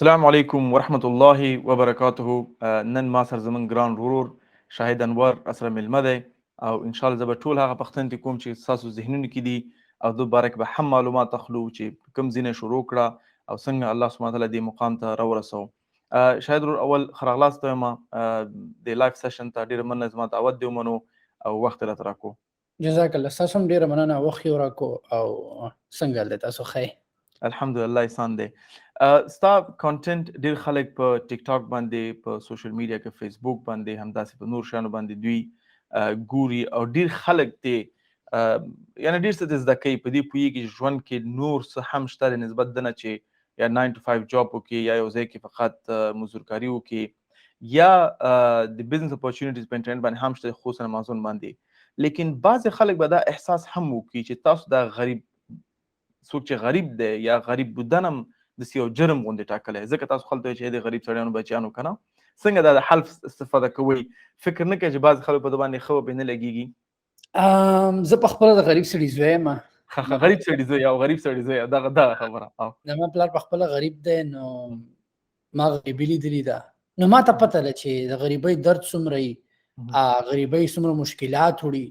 السلام علیکم ورحمت الله وبرکاته. نن ما سره زموږ ګران ورور شاهد انور اسره مېلمه دی او ان شاء الله زه به ټول هغه پوښتنې کوم چې ستاسو ذهنونو کې دي او د باره کې به هم معلومات اخلو چې کوم ځینې شروع کړه او څنګه الله سبحانه وتعالی دې مقام ته راورسو. شاهد ورور اول ښه راغلاست وایم د لایف سیشن ته ډېره مننه زما دعوت دې ومنو او وخت یې راته راکړو. جزاک الله، ستاسو هم ډېره مننه وخت یې راکړو او څنګه حال دی تاسو ښه؟ الحمدلله احسان دی. ستا کانټنټ ډېر خلک په ټیک ټاک باندې په سوشل میډیا کې فیسبوک باندې همداسې په نور شیانو باندې دوی ګوري او ډېر خلک دې یعنې ډېر څه دې زده کوي په دې پوهېږي چې ژوند کې نور څه هم شته د نسبت ده نه چې یا 9 to 5 جاب وکړي یا یو ځای کې فقط مزدورکاري وکړي یا د بزنس اپورچونیټیز په انټرنیټ باندې هم شته خصوصا امازون باندې. لیکن بعضې خلک به دا احساس هم وکړي چې تاسو دا غریب څوک چې غریب دی یا غریب بودن هم داسې یو جرم غوندې ټاکلی ځکه تاسو خلکو ته چې د غریب سړیانو بچیانو که نه څنګه دا د حلف استفاده کوئ فکر نه کوئ چې بعضې خلک په ده باندې ښه به پرې نه لګېږي؟ زه پخپله د غریب سړي زوی یم. غریب سړي زوی او غریب سړي زوی دغه خبره زما پلار پخپله غریب دی نو ما غریبي لیدلې ده نو ما ته پته ده چې د غریبۍ درد څومره وي، غریبۍ څومره مشکلات وړي.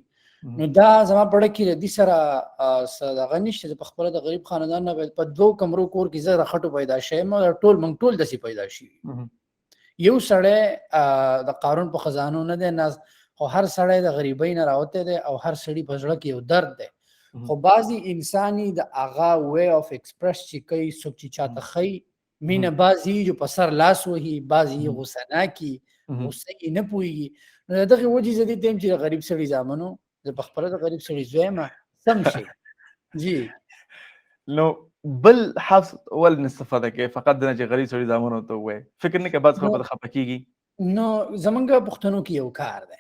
نو دا زما پړه کې د دې سره دغه نشته. زه پخپله د غریب خاندان نه په 2 کمرو کور کې زه د خټو پیدا شویم او موږ ټول داسې پیدا شوي. یو سړی د قارون په خزانو نه دی ناز، خو هر سړی د غریبۍ نه راوتی دی او هر سړي په زړه کې یو درد دی. خو بعضې انساني د هغه وی آف ایکسپرس چې کوي څوک چې چاته ښیي مینه، بعضې جو په سر لاس وهي، بعضې غوسه ناکي، غوسه یې نه پوهېږي. نو د دغې وجې زه دې ته یم چې د غریب سړي زامنو زه پخپله د غریب سړي زوی یم سم شي. جی نو بل حفظ ولې نه استفاده کوي فقط د نه چې غریب سړي زامنو ته ووایي فکر نه کوي بعض خلک په خفه کېږي؟ نو زمونږ پښتنو کې یو کار دی،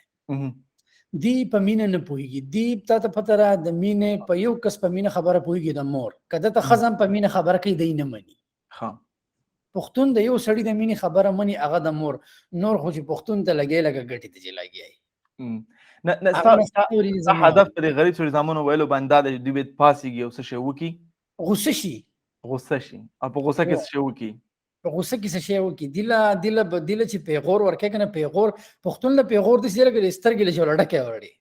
دی په مینه نه پوهېږي. دی تا ته پته را د مینې په یو کس په مینه خبره پوهېږي د مور، که ده ته ښځه هم په مینه خبره کوي دی نه مني. پښتون د یو سړي د مینې خبره مني هغه د مور، نور خو چې پښتون ته لګی لکه ګټې ته چې لګی. نه ستا هدف په دې غریب سړي زامنو ویلو باندې دا دی چې دوی باید پاڅېږي او څه شی وکړي، غوسه شي او په غوسه کې څه شی وکړي، په غوسه کې څه شی وکړي. دیله چې پیغور ورکوي که نه پیغور، پښتون له پیغور داسې دی لکه د سترګې له ژوله ډکې وړي.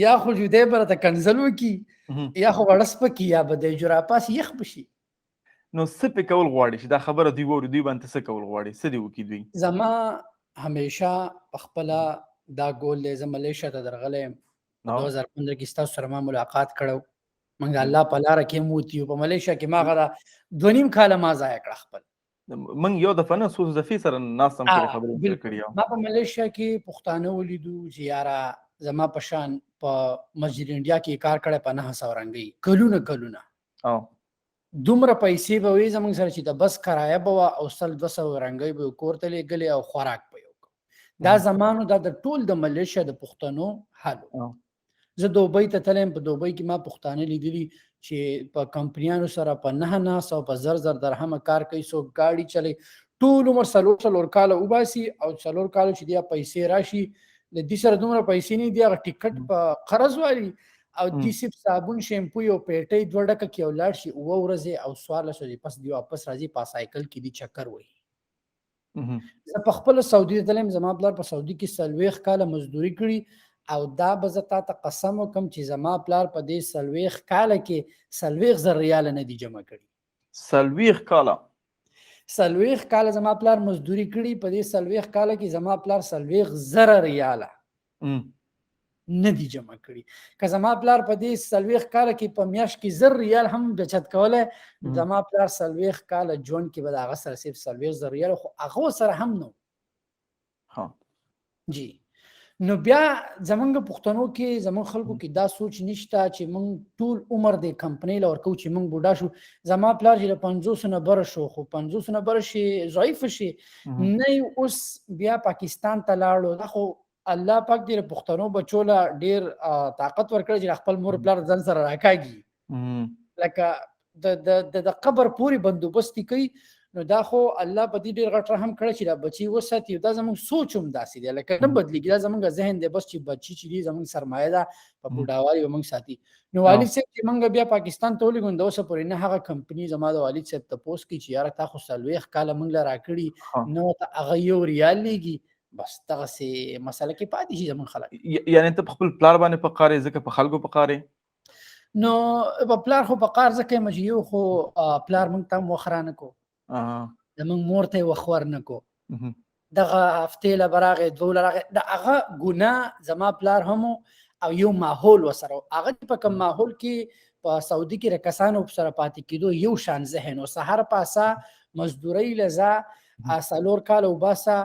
یا خو جدی به راته کنځل وکړي یا خو وړه سپکي یا به د جراپاس یخ بشي. نو څه پې کول غواړي چې دا خبره دوی واوري، دوی باندې څه کول غواړي، څه دې وکړي دوی؟ زما همیشه پخپله دا ګول دی، زه ملیشیا ته درغلی یم 2015 کې ستاسو سره ما ملاقات کړی، موږ د الله په لاره کې هم وتي یو. په ملیشیا کې ما هغه 2.5 کاله ما ضایع کړه خپل. موږ یو دفعه نه څو دفعې سره ناست هم کړې خبرې کړي. ما په ملیشیا کې پښتانه ولیدو چې یاره زما په شان په مسجد انډیا کې کار کړی په 900 رنګۍ کلونه دومره پیسې به وي زموږ سره چې د بس کرایه به وه او 100-200 رنګۍ به کور ته لېږلې او خوراک به یې وکړو. دا زمانو دا د ټول د ملیشیا د پښتنو حل و. زه دوبۍ ته تللی یم، په دوبۍ کې ما پښتانه لیدلي چې په کمپنیانو سره په 900 په 1000 درهمه کار کوي، څوک ګاډي چلی، ټول عمر 4 کاله وباسي او 4 کاله چې دی پیسې راشي د دې سره دومره پیسې نه دي، هغه ټیکټ په قرض والي او دې صرف صابون شیمپو یو پیټۍ 2 ډکه کې ولاړ شي 9 ورځې او 14 ورځې پس دی واپس راځي په سایکل کې دی چکر وهي. زه په خپله سعودي ته تللی یم، زما پلار په سعودي کې 40 کاله مزدوري کړي او دا به زه تا ته قسم وکړم چې زما پلار په دې 40 کاله کې 40,000 ریاله نه دي جمع کړي. 40 کاله زما پلار مزدوري کړي، په دې 40 کاله کې زما پلار 40,000 ریاله نه دي جمع کړي. که زما پلار په دې 40 کاله کې په میاشت کې 1,000 ریال هم بچت کولی، زما پلار 40 کاله ژوند کې به د هغه سره صرف 40,000 ریال، خو هغه سره هم نو. جی نو بیا زمونږ پښتنو کې زمونږ خلکو کې دا سوچ نشته چې مونږ ټول عمر د کمپنۍ له ورکو چې مونږ بوډا شو. زما پلار چې له 500 نه بره شو، خو 500 نه بره شي ضعیف شي نه اوس بیا پاکستان ته لاړو. دا خو الله پاک دې پښتنو بچو له ډېر طاقت ورکړی چې خپل مور پلار ځان سره راکاږي. لکه د قبر پورې بندوبست کوي، نو دا خو الله په دې ډېر غټ رحم کړی چې دا بچي وساتي. دا زموږ سوچ هم داسې دی، لکه نه بدلېږي، دا زموږ ذهن دی بس چې بچي چې دي زموږ سرمایه ده، په بوډاوالي به موږ ساتي. نو والد صاحب چې موږ بیا پاکستان ته ولېږو، د اوسه پورې نه هغه کمپني زما د والد صاحب تپوس کوي چې یاره تا خو 40 کاله موږ له راکړي، نو ته هغه یو ریال لېږي. بس دغسې مسله کې پاتې شي زموږ خلک. یعنې ته په خپل پلار باندې په قار یې ځکه په خلکو په قار یې؟ نو په پلار خو په قار ځکه یم چې یو خو پلار موږ ته هم وخت رانه کو، زموږ مور ته یې وخت ورنه کو، دغه هفتې له به راغی، دوه له راغی، د هغه ګناه زما پلار هم او یو ماحول ورسره و. هغه چې په کوم ماحول کې په سعودي کې د کسانو سره پاتې کېدو یو شان ذهن و، سهار پاسه مزدورۍ له ځه 4 کاله وباسه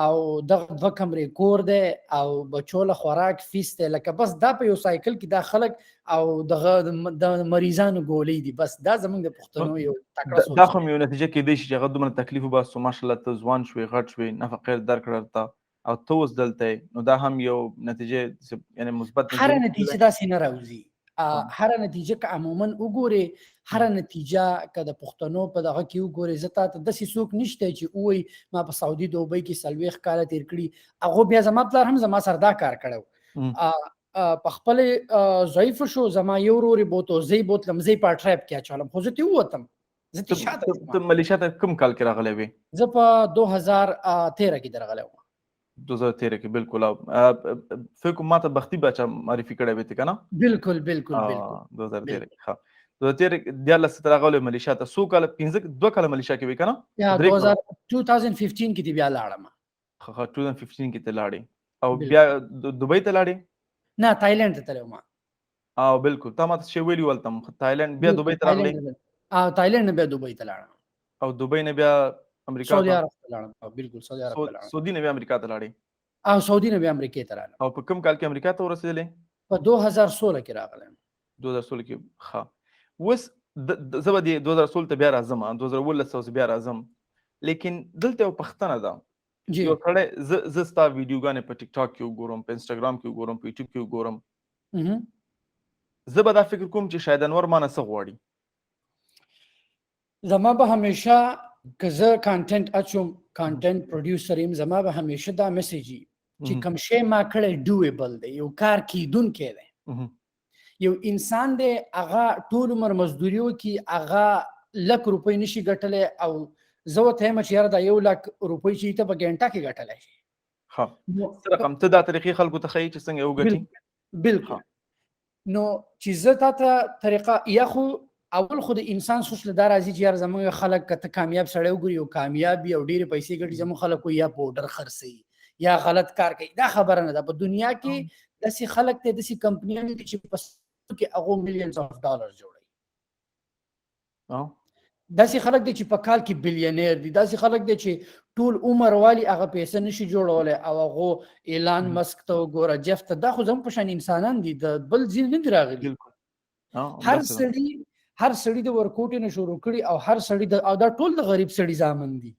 او دغه 2 کمرې کور دی او بچو له خوراک فیس دی، لکه بس دا په یو سایکل کې دا خلک او دغه د مریضانو ګولۍ دي. بس دا زموږ د پښتنو یو تکړه سوچ دا خو یو نتیجه کېدای شي چې هغه دومره تکلیف وباسو، ماشاءالله ته ځوان شوې، غټ شوې، نفع خیر درکړه ته او ته اوس دلته یې، نو دا هم یو نتیجه یعنې مثبت هره نتیجه داسې نه راوځي. هره نتیجه که عموما وګورې، هره نتیجه که د پښتنو په دغه کې وګورې، زه تا ته داسې څوک نشته چې ووایي ما په سعودي دوبۍ کې 40 کاله تېر کړي. هغو بیا زما پلار هم زما سره دا کار کړی، په خپلې ضعیف شو، زما یو ورور یې بوتو، زه یې بوتلم، زه یې په ټریپ کې اچولم، خو زه ترې ووتم، زه ترې شاته شوم. ته ملیشیا ته کوم کال کې راغلی وې؟ زه په 2013 کې درغلی وم. 2013 کې بالکل. فکر کوم ما ته بختي بچا معرفي کړی وې ته که نه؟ بالکل بالکل بالکل 2013 کې. ښه 2013 ته راغلی ملیشیا ته. څو کاله؟ 2 کاله ملیشیا کې وې که نه؟ یا 2015 کې بیا لاړم. ښه 2015 کې ته لاړې او بیا دوبۍ ته لاړې؟ نه تایلند ته تللی وم. او بالکل تا ماته شی ویلي ولتم تایلند بیا دوبۍ ته راغلې؟ تایلند نه بیا دوبۍ ته لاړم او دوبۍ نه بیا امریکا سعودي عرب ته لاړم. بالکل سعودي عرب ته لاړم. سعودي نه بیا امریکا ته لاړې؟ او سعودي نه بیا امریکا ته لاړم. او په کوم کال کې امریکا ته ورسېدلې؟ په 2016 کې راغلم. 2016 کې. ښه اوس زه به دې 2016 ته بیا راځم، 2019 بیا راځم، لیکن دلته یو پوښتنه ده. یو سړی زه ستا ویډیوګانې په ټیک ټاک کې وګورم، په انسټاګرام کې وګورم، په یوټیوب کې وګورم، زه به دا فکر کوم چې شاید انور ما نه څه غواړي. زما به همیشه که زه کانټینټ اچوم، کانټینټ پروډیوسر یم، زما به همیشه دا میسیج وي چې کوم شی ما کړی ډویبل دی، یو کار کیدونکی دی. یو انسان دی هغه ټول عمر مزدوري وکړي، هغه 1,00,000 روپۍ نشي ګټلی، او زه ورته یم چې یاره دا 1,00,000 روپۍ چې ته په ګنټه کې ګټلی شي. څه رقم ته دا طریقې خلکو ته ښیي چې څنګه یې وګټي؟ بالکل. نو چې زه تا ته طریقه، یا خو اول خو د انسان سوچ له دا راځي چې یار زموږ خلک که ته کامیاب سړی وګوري او کامیاب وي او ډېرې پیسې ګټي، زموږ خلک یا پوډر خرڅوي یا غلط کار کوي. دا خبره نه ده. په دنیا کې داسې خلک دی، داسې کمپنیانې دي چې په کې هغو ملیونز اف ډالر جوړوي. داسې خلک دی چې په کال کې بلیونیر دي. داسې خلک دی چې ټول عمر والی هغه پیسې نشي جوړولی، او هغو ایلان مسک ته وګوره، جف ته، دا خو زموږ په شان انسانان دي، د بل ځین نه دي راغلي. هر سړي د ورکوټې نه شروع کړي، او هر سړي او دا ټول د غریب سړي زامن دي.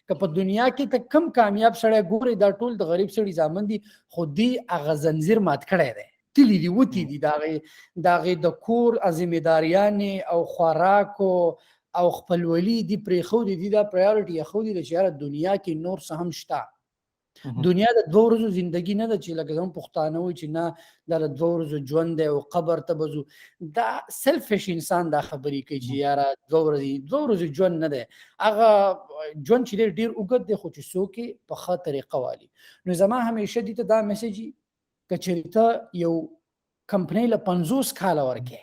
که په دنیا کې ته کم کامیاب سړی ګورې، دا ټول د غریب سړي زامن دي، خو دوی هغه زنځیر مات کړی دی، تلي دي، وتي دي، د هغې د کور ذمېداریانې او خوراکو او خپلولي دي پرېښودي دي. دا پرایورټي ایښودي ده چې یاره دنیا کې نور څه هم شته. دنیا د 2 ورځو زندگی نه ده چې لکه زموږ پښتانه وایي چې نه دا د 2 ورځو ژوند دی او قبر ته به ځو. دا سلفش انسان دا خبرې کوي چې یاره 2 ورځې ژوند نه دی. هغه ژوند چې دی ډېر اوږد دی، خو چې څوک یې په ښه طریقه والي. نو زما همیشه دې ته دا میسیج وي که چېرې ته یو کمپنۍ له 50 کاله ورکې،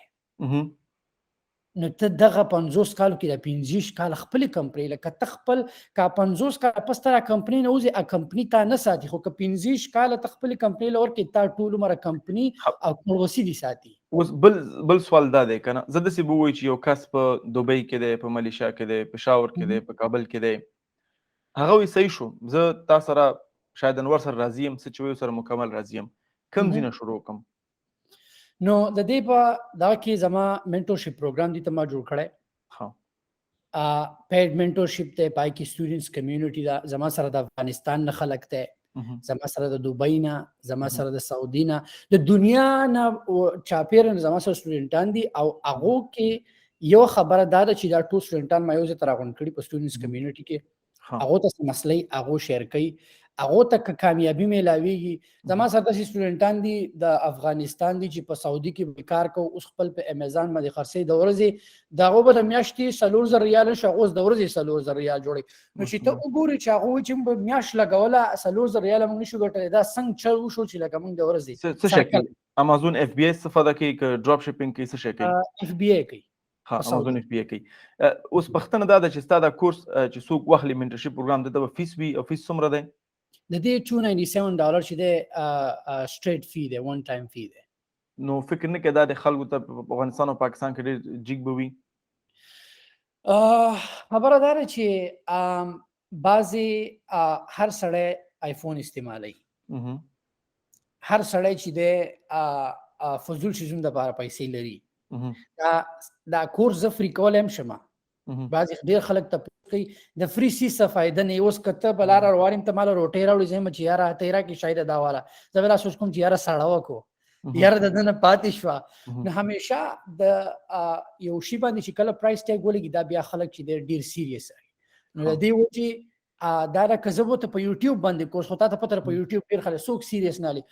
نو ته دغه 50 کالو کې د 15 کال خپل کمپنۍ لکه ته خپل کا 50 کال پس تر کمپنۍ نه وځي، ا کمپنۍ ته نه ساتي، خو که 15 کال ته خپل کمپنۍ لور کې تا ټول عمر کمپنۍ او پروسی دي ساتي. اوس بل سوال دا دی کنه، زه داسې به وایي چې یو کس په دوبۍ کې دی، په ملیشیا کې دی، پېښور کې دی، په کابل کې دی، هغه وایي صحیح شو، زه تا سره شاید انور سره راضي یم، څه چې وایي سره مکمل راضي یم، کوم ځای نه شروع کړم؟ نو د دې په دغه کې زما منټورشپ پروګرام دي ته ما جوړ کړی. پیډ منټورشپ دی، پای کې سټوډنټس کمیونټي ده، زما سره د افغانستان نه خلک دی، زما سره د دوبۍ نه، زما سره د سعودي نه، د دنیا نه چاپېره زما سره سټوډنټان دي، او هغو کې یو خبره دا ده چې دا ټول سټوډنټان ما یو ځای ته راغونډ کړي په سټوډنټس کمیونټي کې هغو ته څه مسلې هغو شیر کوي هغو ته که کامیابي میلاویږي زما سره داسې سټوډنټان دي د افغانستان دي چې په سعودي کې کار کوي اوس خپل په امیزان باندې خرڅوي د ورځې د هغو به د میاشتې 4000 ریال شي هغه اوس د ورځې 4000 ریال جوړوي نو چې ته وګورې چې هغه وایي چې موږ میاشت لګوله 4000 ریال موږ نشو ګټلی دا څنګه چل وشو چې لکه موږ د ورځې څه شي کوي امازون اف بی اس استفاده کوي که ډراپ شپینګ کوي څه شي کوي اف بی ای کوي ها امازون اف بی ای کوي اوس پښتنه دا ده چې ستا دا کورس چې څوک واخلي منټرشپ پروګرام د فیس وی او فیس څومره دی د دې $297 چې دی سټریټ فی دی ون ټایم فی دی نو فکر نه کړه دا د خلکو ته په افغانستان او پاکستان کې ډېر جیګ به وي خبره دا ده چې بعضې هر سړی آیفون استعمالوي هر سړی چې دی فضول شیزونو دپاره پیسې لري دا کورس زه فری کولی هم شم بعضې ډېر خلک تپوس کوي د فری سیز څه فایده نه اوس که ته په لاره روان یم ته ماله روټۍ راوړې زه یم چې یاره ته یې راکړې شاید دا واله زه به دا سوچ کوم چې یاره سړه وکړو یاره د ده نه پاتې شوه نو همیشه د یو شي باندې چې کله پرایس ټیګ ولګي دا بیا خلک چې دی ډېر سیریس نو د دې وجې دا ده که زه به ته په یوټیوب باندې کورس خو تا ته پته په یوټیوب ډېر خلک څوک سیریس نه لي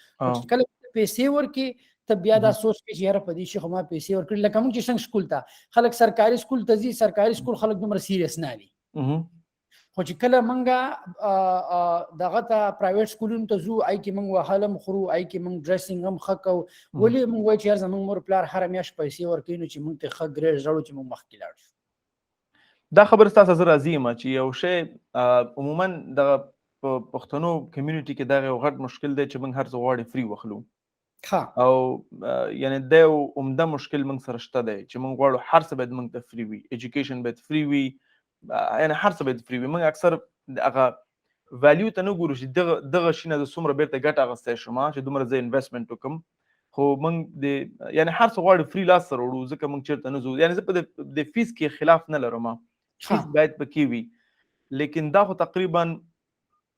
کله پیسې ورکړې ته بیا دا سوچ کې چې یاره په دې شي خو ما پیسې ورکړي لکه موږ چې څنګه سکول ته خلک سرکاري سکول ته ځي سرکاري سکول خلک دومره سیریس نه لي خو چې کله موږ دغه ته پرایویټ سکولونو ته ځو آی کې موږ وهل هم خورو آی کې موږ ډریسینګ هم ښه کوو ولې موږ وایو چې یار زموږ مور پلار هره میاشت پیسې ورکوي نو چې موږ ته ښه ګریډ راوړو چې موږ مخکې لاړ شو دا خبره ستاسو زه راضي یم چې یو شی عموما دغه په پښتنو کمیونټي کې دغه یو غټ مشکل دی چې موږ هر څه غواړو فری واخلو او یعنی دا یو عمده مشکل موږ سره شته دی چې موږ غواړو هر څه باید موږ ته فری وي ایجوکیشن باید فری وي یعنی هر څه باید فری وي موږ اکثر هغه ویلیو ته نه ګورو چې دغه شي نه د څومره بیرته ګټه اخیستی شم چې دومره زه انویسټمنټ وکړم خو موږ د یعنی هر څه غواړو فری لاس سره وړو ځکه موږ چېرته نه ځو یعنی زه په د فیس کې خلاف نه لرم فیس باید پکې وي لیکن دا خو تقریبا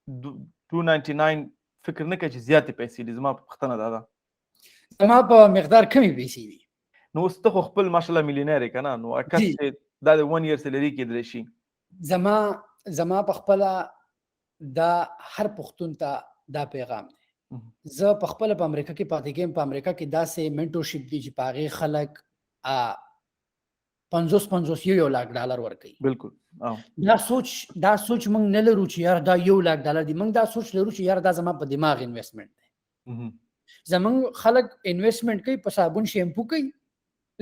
299 فکر نه کوي چې زیاتې پیسې دي زما په پوښتنه دا ده زما په مقدار کمی پیسې دي نو اوس ته خو خپل ماشاءالله میلیونر یې که نه نو اکث چې دا د 1 year سیلري کېدلی شي زما په خپله دا هر پښتون ته دا پیغام دی زه په خپله په امریکا کې پاتې کېم په امریکا کې داسې منټورشپ دي چې په هغې خلک 50 یو لاک ډالر ورکوي بالکل دا سوچ موږ نه لرو چې یار دا یو لاک ډالر دي موږ دا سوچ لرو چې یار دا زما په دماغ انویسټمنټ دی زمونږ خلک انویسټمنټ کوي په صابون شیمپو کوي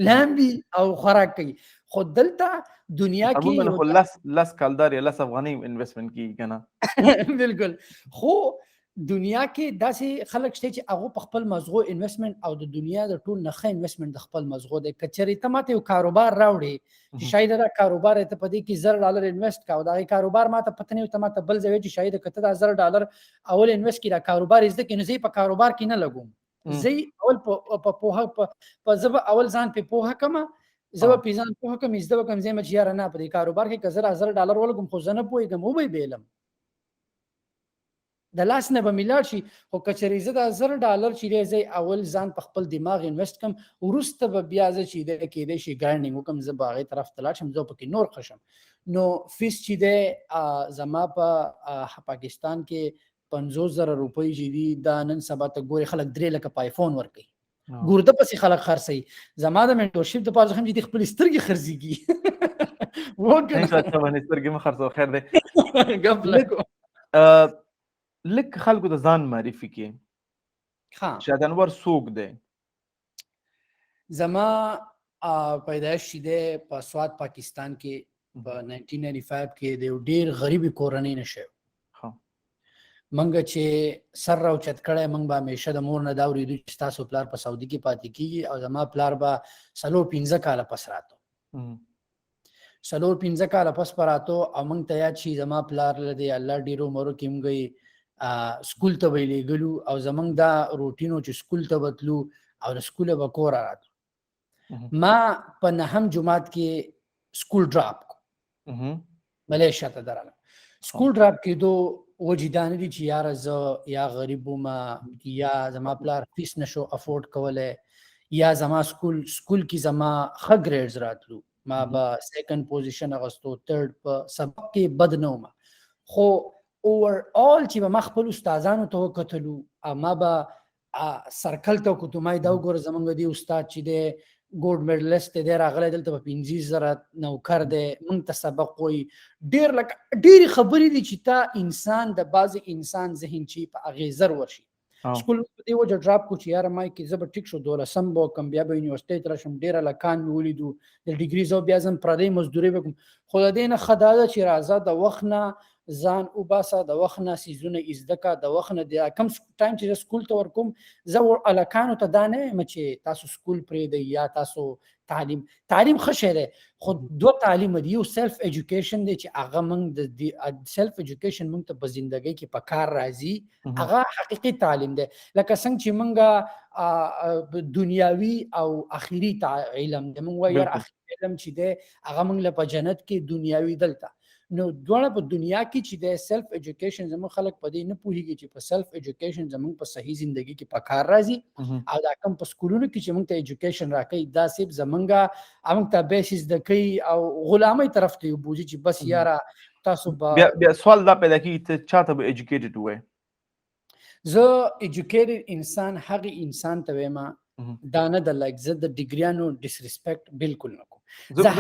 لامبي او خوراک کوي خو دلته دنیا کې خو لس کالدار یا 10 افغانۍ انویسټمنټ کیږي که نه بالکل خو دنیا کې داسې خلک شته چې هغه په خپل مزغو انویسټمنټ او د دنیا د ټول نه ښه انویسټمنټ د خپل مزغو دی که چېرې ته ماته یو کاروبار راوړې چې شاید دا کاروبار ته په دې کې $1,000 انویسټ کا او دا کاروبار ماته پته نه وي ته ماته بل ځای چې شاید که ته دا $1,000 اول انویسټ کړې دا کاروبار زده کړې نو زه په کاروبار کې نه لګوم زه اول په پوهه په زه اول ځان په پوهه کما زه په ځان پوهه کم زده وکم زه مچ یار نه په دې کاروبار کې که $1,000 ولګم خو زه نه پوهېږم او به بیلم د لاس نه به میلاړ شي خو که چېرې زه دا $1,000 چې دی زه اول ځان په خپل دماغ انویسټ کم وروسته به بیا زه چې دی کېدی شي ګرانډینګ وکړم زه به هغې طرف ته لاړ شم زه پکې نور ښه شم نو فیس چې دی زما په پاکستان کې 50,000 روپۍ چې دي دا نن سبا ته ګورې خلک 3 لکه په آیفون ورکوي ګورده پسې خلک خرڅوي زما د منټورشپ دپاره هم چې دي خپلې سترګې خرڅېږي سترګې مه خرڅوه خیر دی ګپ لګو لږ خلکو ته ځان معرفي کړي شاهد انور څوک دی زما پیدایش چې دی په سوات پاکستان کې په 1995 کې د یو ډېر غریبې کورنۍ نه شوی منګه چې سر راوچت کړی منګ به همیشه د مور نه دا اورېدو چې ستاسو پلار په سعودي کې پاتې کېږي او زما پلار به 4-5 کاله پس راتو 4-5 کاله پس به راتو او منګ ته یاد شي زما پلار له دې الله ډېرو عمرو کې موږ سکول ته به یې لېږلو او زمونږ دا روټینو چې سکول ته به تلو او د سکوله به کوره راتلو ما په 9م جماعت کې سکول ډراپ کو ملیشیا ته درغلم سکول ډراپ کېدو وجې دا نه دي چې یاره زه یا غریب وم یا زما پلار فیس نشو افورډ کولی یا زما سکول کې زما ښه ګریډز راتلو ما به سیکنډ پوزیشن اغوستو، تھرد په سبق کې بد نه وم، خو اوور آل چې به ما خپل استادانو ته وکتلو، ما به سرکل ته وکتو، ما دا وګوره زمونږ دی استاد چې دی ګولډ میډلسټ دی راغلی دلته په 15,000 نوکر دی، موږ ته سبق وایي، ډېرې خبرې دي چې تا انسان د بعضې انسان ذهن چې په هغې زر ورشي. سکول په دې وجه ډراپ کو چې یاره ما کې زه به ټیک شو 12 به وکړم، بیا به یونیورسټۍ ته راشم، ډېره هلکان مې ولیدو د ډیګري زه بیا ځم پردۍ مزدورۍ به کوم، خو د دې نه ښه دا ده چې راځه د وخت نه ځان وباسه، د وخت نه څیزونه زده کړه، د وخت نه د کم ټایم چې زه سکول ته ورکوم، زه هلکانو ته دا نه یم چې تاسو سکول پرېږدئ یا تاسو تعلیم ښه شی دی، خو دوه تعلیم دي، یو سیلف ایجوکیشن دی چې هغه موږ د سیلف ایجوکیشن موږ ته په زندګۍ کې په کار راځي، هغه حقیقي تعلیم دی، لکه څنګه چې موږ دنیاوي او اخري علم دی، موږ وایو یار اخري علم چې دی هغه موږ له په جنت کې، دنیاوي دلته، نو دواړه په دنیا کې چې د سیلف ایجوکیشن زموږ خلک په دې نه پوهیږي چې په سیلف ایجوکیشن زموږ په صحیح زندگی کې په کار راځي، او دا کوم په سکولونو کې چې موږ ته ایجوکیشن راکوي دا صرف زموږ ته بیسیس د کوي او غلامۍ طرف ته یو بوزي چې بس یاره تاسو بیا سوال دا پیدا کیږي ته چاته به ایجوکیټډ وای؟ زه ایجوکیټډ انسان هغه انسان ته وایم دا نه د لایک زه د ډیګریانو ډیسریسپیکټ بالکل نه کوم، زه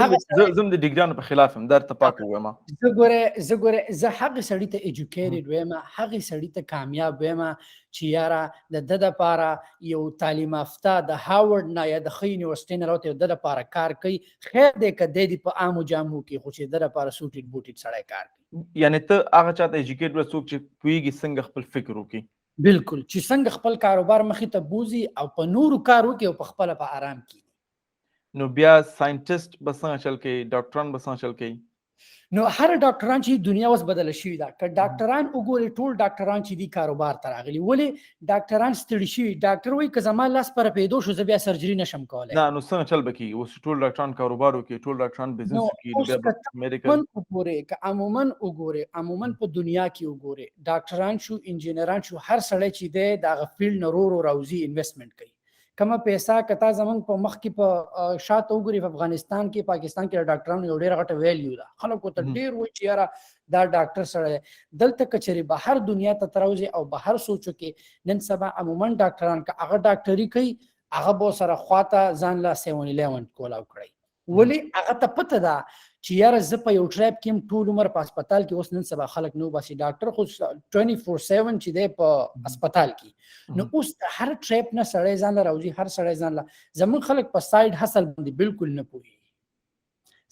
د ډیګریانو په خلاف هم در ته پاک وایم، زه ګوره زه هغه سړی ته ایجوکیټډ وایم، هغه سړی ته کامیاب وایم چې یاره د ده دپاره یو تعلیم یافته د هاورډ نه یا د ښه یونیورسټۍ نه راوتی د دپاره کار کوي، خیر دی که دی دې په عامو جامو کې، خو چې د دپاره سوټډ بوټډ سړی کار کوي. یعنې ته هغه چاته ایجوکیټ وړه څوک چې پوهېږي څنګه خپل فکر وکړي، بالکل چې څنګه خپل کاروبار مخې ته بوزي او په نورو کار وکړي او په خپله په آرام کړي. نو بیا ساينټیسټ به څنګه چل کوي، ډاکټران به څنګه چل کوي؟ نو هر ډاکټران چې دنیا اوس بدله شوې ده، که ډاکټران وګوري ټول ډاکټران چې دي کاروبار ته راغلي، ولې ډاکټران ستړي شوي، ډاکټر وایي که زما لاس پر پیدو شو زه بیا سرجري نشم کولی. نه نو څنګه چل به کېږي؟ اوس ټول ډاکټران کاروبار وکړي، ټول ډاکټران بزنس وکړي، بیا میډیکل وګورې که عموما په دنیا کې وګورې ډاکټران شو، انجینران شو، هر سړی چې دی د هغه فیلډ نه رو راوځي انویسټمنټ کوي، کمه پیسه کتا زمونږ په مخ کې په شاته وګوري، په افغانستان کې پاکستان کې ډاکټرانو یو ډېره غټه ویلیو ده، خلکو ته ډېر وایي چې یاره دا ډاکټر سړی دلته که چېرې بهر دنیا ته تراوځي او بهر سوچو کې نن سبا عموما ډاکټران که هغه ډاکټري کوي هغه به سره خواته ځان له 7-11 کولاو کړی، ولې هغه ته پته ده چې یاره زه په یو ټریپ کې هم ټول عمر په هسپتال کې، اوس نن سبا خلک نه وباسي، ډاکټر خو 24/7 چې دی په هسپتال کې، نو اوس هر ټریپ نه سړی ځان له راوځي، هر سړی ځان له، زمونږ خلک په سایډ هسل باندې بالکل نه پوهېږي،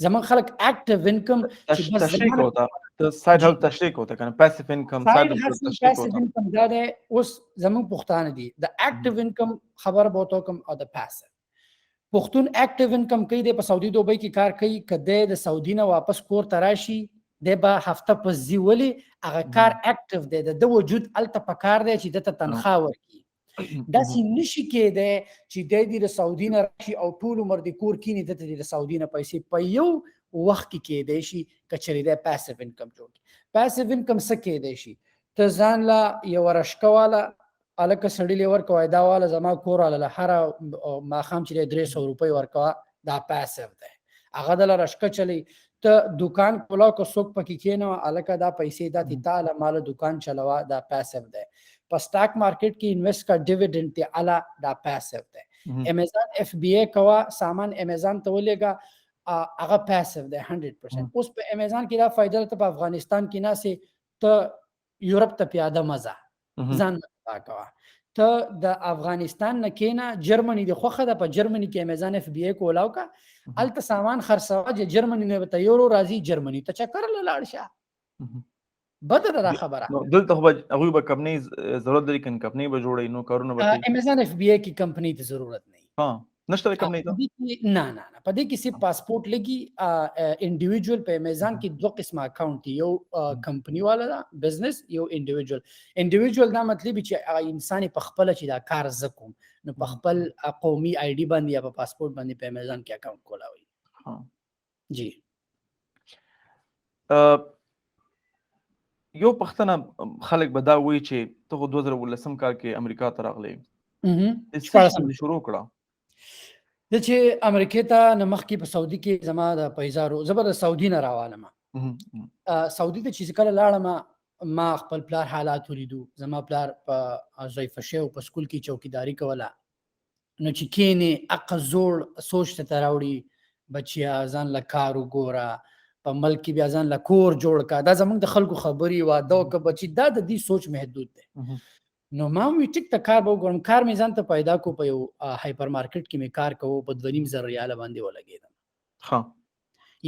زمونږ خلک اکټیو انکم چې بس تشریح کوتا ته سایډ هل تشریح کوتا کنه پیسیو انکم سایډ هسل پیسیو انکم دا دی، اوس زمونږ پښتانه دي د اکټیو انکم خبر به ورته وکړم او د پیسیو. پښتون اکټیو انکم کوي، دی په سعودي دوبۍ کې کار کوي، که دی د سعودي نه واپس کور ته راشي دی به هفته په ځي، ولې هغه کار اکټیو دی، د وجود هلته په کار دی چې دته تنخواه ورکړي، داسې نشي کېدی چې دی د سعودي نه راشي او ټول عمر د کور کینی دته د سعودي نه پیسې په یو وخت کې کېدی شي که چېرې دی پیسیو انکم جوړ کړي. پیسیو انکم څه کېدی شي؟ ته ځان له یوه رشکه واله الکه سړی لی ورکوه، دا والا زما کور والا له هره ماښام چې دی 300 روپۍ ورکوه، دا پیسیو دی، هغه دله رشکه چلی، ته دکان کولاو که څوک پکې کېنوه الکه دا پیسې دا دي تا له ماله دکان چلوه، دا پیسیو دی. په سټاک مارکیټ کې انویسټ کا ډیویډنډ دی اله، دا پیسیو دی. امیزان اف بی ای کوه، سامان امیزان ته ولېږه، هغه پیسیو دی 100%. اوس په امیزان کې دا فایده ده، ته په افغانستان کې ناسې ته یورپ ته پیاده مزه ځان کوه، ته د افغانستان نه کېنه جرمني د خوښه ده، په جرمني کې امیزان اف بی ای کولاو کا، هلته سامان خرڅوه، چې جرمني نه به ته یورو راځي، جرمني ته چکر له لاړ شه، بده ده دا خبره. دلته خو هغوی به کمپنۍ ضرورت لري، که کمپنۍ به جوړوي نو کارونه به کوي. امیزان اف بی ای کې کمپنۍ ته ضرورت نه نشته کمپنۍ ته، نه په دې کې صرف پاسپورت لګي. انډیویډوال په امیزان کې دوه قسمه اکاونټ دي، یو کمپنی والا ده بزنس، یو انډیویډوال. انډیویډوال دا مطلب چې انسان په خپل چې دا کار زکوم نو په خپل قومي آی ډي باندې یا په پاسپورت باندې په امیزان کې اکاونټ کولاوي. جی یو پښتنه خلک به دا وایي چې ته خو 2019 کال کې امریکا ته راغلی، شروع کړه د چې امریکا ته نه مخکې په سعودي کې زما د پیزارو زبر د سعودي نه راوالم سعودي ته چې کله لاړم ما خپل پلار حالات ولیدو زما پلار په ضعیف شو په سکول کې چوکیداری کوله نو چې کینې اقا زوړ سوچ ته راوړي بچیا ځان له کار وګوره په ملک کې بیا ځان له کور جوړ کا دا زمونږ د خلکو خبرې واده وکړه بچي دا د دې سوچ محدود دی نو ما وی ټیک ته کار به وګورم کار مې ځان ته پیدا کو په یو هایپر مارکیټ کې مې کار کوو په 2.5 ریال باندې ولګېدم ها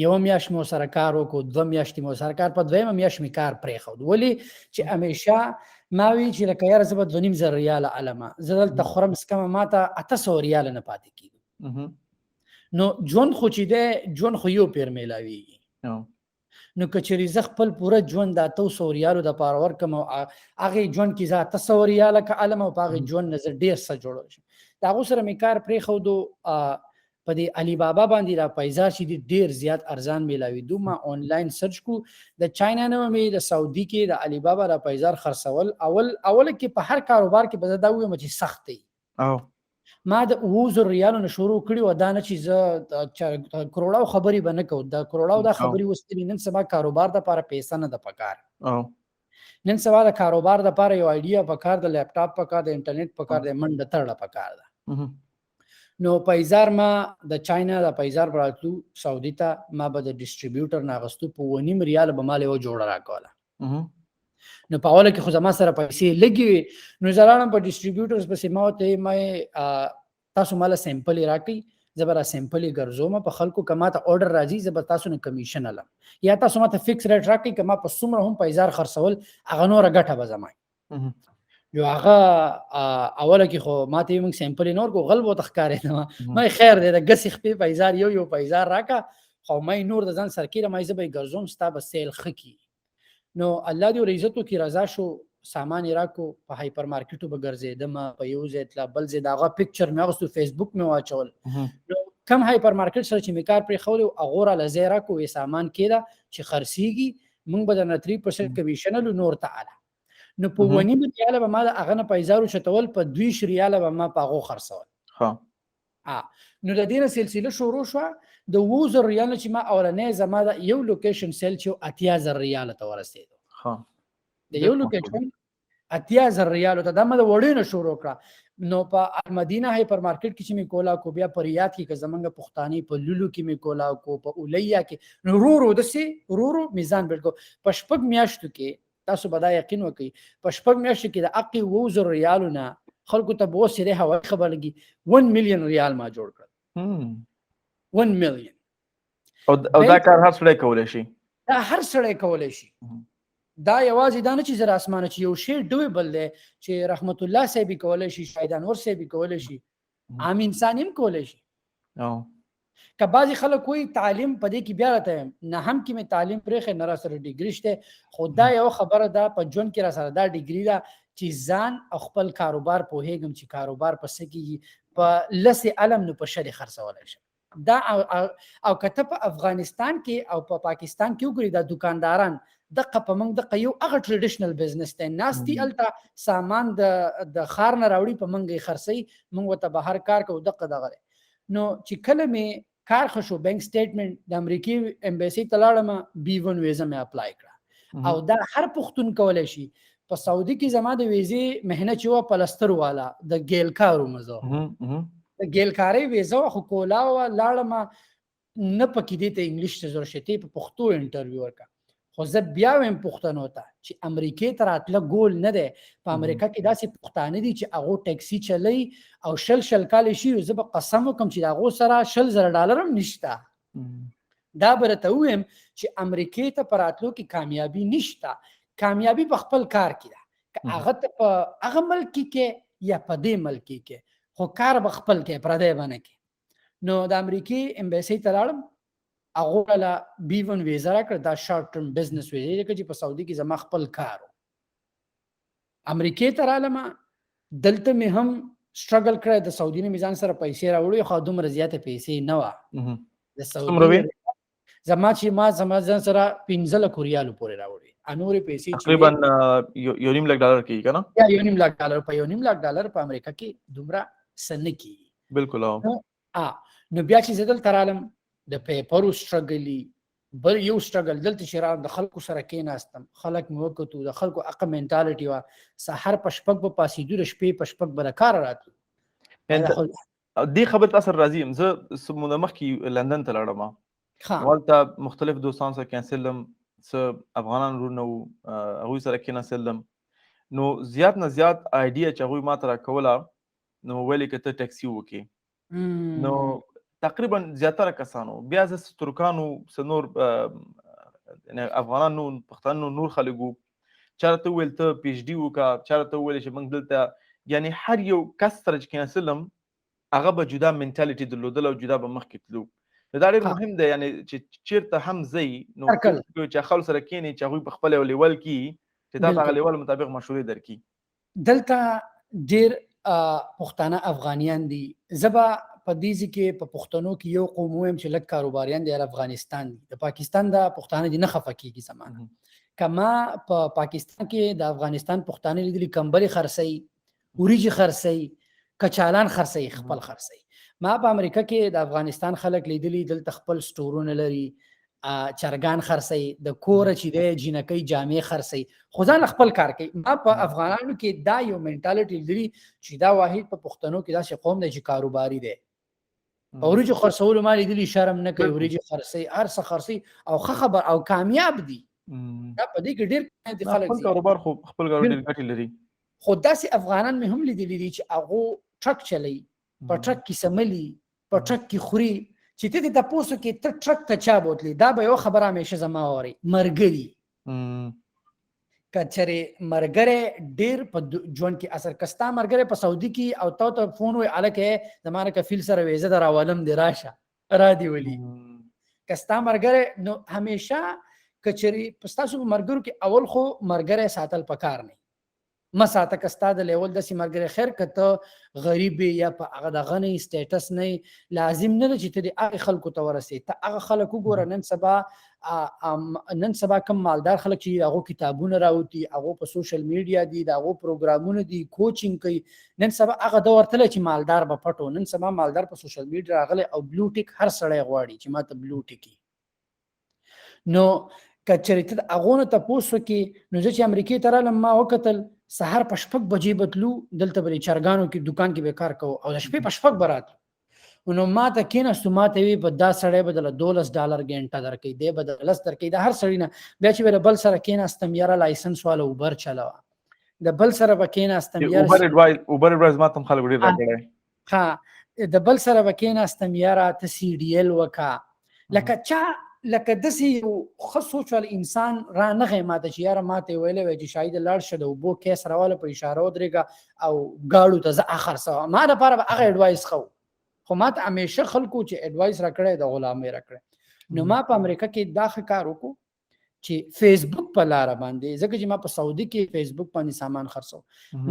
یو میاشت مو سره کار وکړو 2 میاشتې مو سره کار په دویمه میاشت مې کار پرېښود ولی چې همیشه ما وی چې لکه یاره زه به 2.5 ریال علمه زه دلته خورم سکمه ماته 800 ریال نه پاتې کېږي نو ژوند خو چې دی ژوند خو یو پیر میلاویږي نو کچری ز خپل پوره ژوند د 300 ریالو د پاره ورکم او هغه ژوند کې ذات 300 ریال ک علم او هغه ژوند نظر ډیر څه جوړ شي دا غو سره مې کار پرې خو دو په دې علي بابا باندې را پیسې شي ډیر زیات ارزان میلاوي دو ما آنلاین سرچ کو د چاینا نه مې د سعودي کې د علي بابا را پیسې خرڅول اول کې په هر کاروبار کې بده دا وي چې سخت دی او ما د 2000 ریالو نه شروع کړی و دا نه چې زه کروڑاو خبرې به نه کوم د کروڑاو د خبرې وستري نن سبا کاروبار د لپاره پیسې نه د پکار نن سبا د کاروبار د لپاره یو ایډیا پکار د لیپټاپ پکار د انټرنیټ پکار د منډه تړه پکار ده نو پیزار ما د چاینا د پیزار براتلو سعودي ته ما به د ډیسټریبیوټر ناغستو په 1.5 ریال به مال یو جوړ راکوله نو په اوله کې خو زما سره پیسې لګي نو زرانم په ډیسټریبیوټرز پسې ما ته مې تاسو مال سیمپل راکړي زبر سیمپل ګرځوم په خلکو کما ته اورډر راځي زبر تاسو نه کمیشن علم یا تاسو ماته فکس ریټ راکړي کما په څومره هم پیسې خرڅول هغه نور غټه به زمای یو هغه اوله کې خو ماته موږ سیمپل نور کو غلبو تخکارې نه مې خیر دې د غسخ په پیسې یو پیسې راکا خو مې نور د ځان سرکیره مې زبې ګرځوم ستا به سیل خکی نو الله دې عزت کی رضا شو سامان راکو په هایپر مارکیټو به ګرځیدم په یو ځای تل بل ځای داغه پکچر مې غوښتو فیسبوک مې واچول نو کم هایپر مارکیټ سره چې مې کار پرې خول او غوړه لزیرا کو یې سامان کېدا چې خرسيږي مونږ به د 3% کمیشن نور تعالی نو په ونی مې ریال به ما هغه نه پیسې شتول په 2 ریال به ما پاغو خرڅول ها نو د دې سلسله شروع شو د 2000 ریال چې ما اولنې زما د یو لوکیشن سیل چې 8000 ریال ته ورسېدو ها د یو لوکیشن 8000 ریال ته د وړینو شروع کړه نو په مدینه هایپر مارکیټ کې چې مې کولا کو بیا په ریاض کې که زمونږ پښتاني په لولو کې مې کولا کو په اولیا کې نو رورو دسي رورو میزان بلکو په شپږ میاشتو کې تاسو به دا یقین وکړئ په شپږ میاشتو کې د اقي 2000 ریالو نه خلکو ته به سره هوا خبر لګي 1 میلیون ریال ما جوړ کړ 1 میلیون او دا کار هر څړې کولای شي دا هر څړې کولای شي دا یوازې دا نه چې زر اسمانه چې یو شی ډویبل دی چې رحمت الله صاحب کولای شي شاهد انور صاحب کولای شي عام انسان هم کولای شي که بعضی خلک کوئی تعلیم پدې کې بیا راته نه هم کې مې تعلیم پرې نه را سره ډیګری شته خدا یو خبره ده په جون کې را سره دا ډیګری ده چې ځان خپل کاروبار په هیګم چې کاروبار پسې کې په لسه علم نو په شری خرڅول شي دا او کته په افغانستان کې او په پاکستان کې وګوري دا دکانداران دغه په موږ د یو هغه ټریډیشنل بزنس ته ناستي الته سامان د خار نه راوړي په موږ خرڅي موږ ته بهر کار کوو دغه نو چې کله مې کار خشو بانک سټیټمنټ د امریکای امبیسي تلاړم B1 ویزا مې اپلای کړه او دا هر پښتون کولای شي په سعودي کې زما د ویزې مهنه چې و پلستر والا د ګیل کارو مزه د ګیل کاری ویزا خو کولا و لاړم نه پکې دې ته انګلیش ته زور شته په پښتو انټرویو ورکا خو زه بیا ویم پښتنو ته چې امریکای ته راتله ګول نه دی په امریکا کې داسې پښتانه دي چې هغه ټیکسي چلی او شل کال شي زه به قسم وکم چې هغه سره $1,000 هم نشته دا برته ویم چې امریکای ته پراتلو کې کامیابی نشته کامیابی په خپل کار کې ده هغه ته په هغه ملک کې یا په دې ملک کې خو کار به خپل کې پردې باندې کې نو د امریکای امبیسي ته لاړم هغه لا B1 ویزا راکړه دا شارټ ټرم بزنس ویزا چې په سعودي کې زما خپل کارو امریکای ته رالم دلته مې هم سټرګل کړی د سعودي نه میزان سره پیسې راوړي خو دومره زیاته پیسې نه و د سعودي زما چې ما زما سره 15 لک ریال پورې راوړي انوري پیسې تقریبا $1.5 لک کیږي کنه یا $1.5 په $1.5 په امریکا کې دومره سن کی بالکل نو بیا چې زه دلته رالم د پیپرو سټرګل بل یو سټرګل دلته چې را د خلکو سره کېناستم خلک مې وکتو د خلکو هغه مینټالټي وه سحر په شپږ به پاسېدو د شپې په شپږ به د کاره راتلو دې خبرې ته اثر راځي یم زه مونه مخکې لندن ته لاړم هلته مختلف دوستان سره کینسلم څه افغانان وروڼه وو هغوی سره کېناستلم نو زیات نه زیات آیډیا چې هغوی ما ته راکوله نو ویلې که ته ټیکسي وکړې نو تقریبا زیاتره کسانو بیا زه ترکانو څه نور افغانان نو پښتانه نور خلک وو چا راته وویل ته پی ایچ ډي وکړه چا راته وویل چې موږ دلته یعنی هر یو کس سره چې کېنسلم هغه به جدا منټالیټي درلودله او جدا به مخکې تلو نو دا ډېر مهم دی یعنی چې چېرته هم ځئ نو چې خلکو سره کښېنئ چې هغوی په خپل یو لیول کې چې تا ته هغه لیول مطابق مشورې درکړي دلته ډېر پښتانه افغانیان دي زه به په دې کې په پښتنو کې یو قوم وایم چې لږ کاروباریان دي افغانستان دي د پاکستان د پښتانه دي نه خفه کېږي زمانه کما په پاکستان کې د افغانستان پښتانه لیدلي کمبلې خرڅوي وریجې خرڅوي کچالان خرڅوي خپل خرڅوي ما په امریکا کې د افغانستان خلک لیدلي دلته خپل سټورونه لري چرګان خرڅوي د کوره چې دی جینکۍ جامې خرڅوي خو ځان خپل کار کوي ما په افغانانو کې دا یو منټالیټي لیدلي چې دا واحد په پښتنو کې داسې قوم دی چې کاروباري دی وریجې خرڅولو ما لیدلي شرم نه کوي وریجې خرڅوي هر څه خرڅوي او ښه خبر او کامیاب دي دا په دې کې ډېر خلک خپل کاروبار خو خپل کاروبار ډېر ګټې لري خو داسې افغانان مې هم لیدلي دي چې هغو ټرک چلوي په ټرک کې سملي په ټرک کې خوري چې ته دې تپوسو کې ته ټرک ته چا بوتلی دا به یو خبره همیشه زما واوري مرګري که چېرې ملګری ډېر په ژوند کې اثر که ستا ملګری په سعودي کې او تا ته فون وایي هلکه زما نه کفیل سره وایي زه در راولم دې راشه را دې ولي که ستا ملګری نو همیشه که چېرې په ستاسو په ملګرو کې اول خو ملګری ساتل پکار نه مه ساته که ستا د لیول داسې ملګری خیر که ته غریب یا په هغه دغه نه سټیټس نه لازم نه ده چې ته د هغې خلکو ته ورسې ته هغه خلک وګوره نن سبا کم مالدار خلک چې هغو کتابونه راوتي هغو په سوشل میډیا دي د هغو پروګرامونه دي کوچینګ کوي نن سبا هغه دور تللی چې مالدار به پټو نن سبا مالدار په سوشل میډیا راغلی او بلو ټیک هر سړی غواړي چې ما ته بلو ټیکي نو که چېرې ته د هغو نه تپوس وکړې نو زه چې امریکې ته رالم ما وکتل سهار په شپږ بجې به تلو دلته به د چرګانو کې دوکان کې به کار کوو او د شپې په شپږ به راتلو نو ما ته کېناستو ما ته وي په دا سړی به دله $12 ګنټه درکوي دی به د 10 درکوي د هر سړي نه بیا چې به د بل سره کېناستم یاره لایسنس والا اوبر چلوه د بل سره به کېناستم اوبر اډوایز ما ته خلک ډېر راکړی ها د بل سره به کېناستم یاره ته سی ډي ایل وکړه لکه داسې یو ښه سوچ والا انسان را نغی ما ته چې یاره ما ته یې ویلی وی چې شاید لاړ شه د اوبو کیس راواله په اشاره ودرېږه او ګاړو ته زه خرڅوه ما دپاره به هغه اډوایس ښه خو ما ته همیشه خلکو چې اډوایس راکړی د غلامۍ راکړی نو ما په امریکا کې دا ښه کار وکړو چې فیسبوک په لاره باندې ځکه چې ما په سعودي کې فیسبوک باندې سامان خرڅو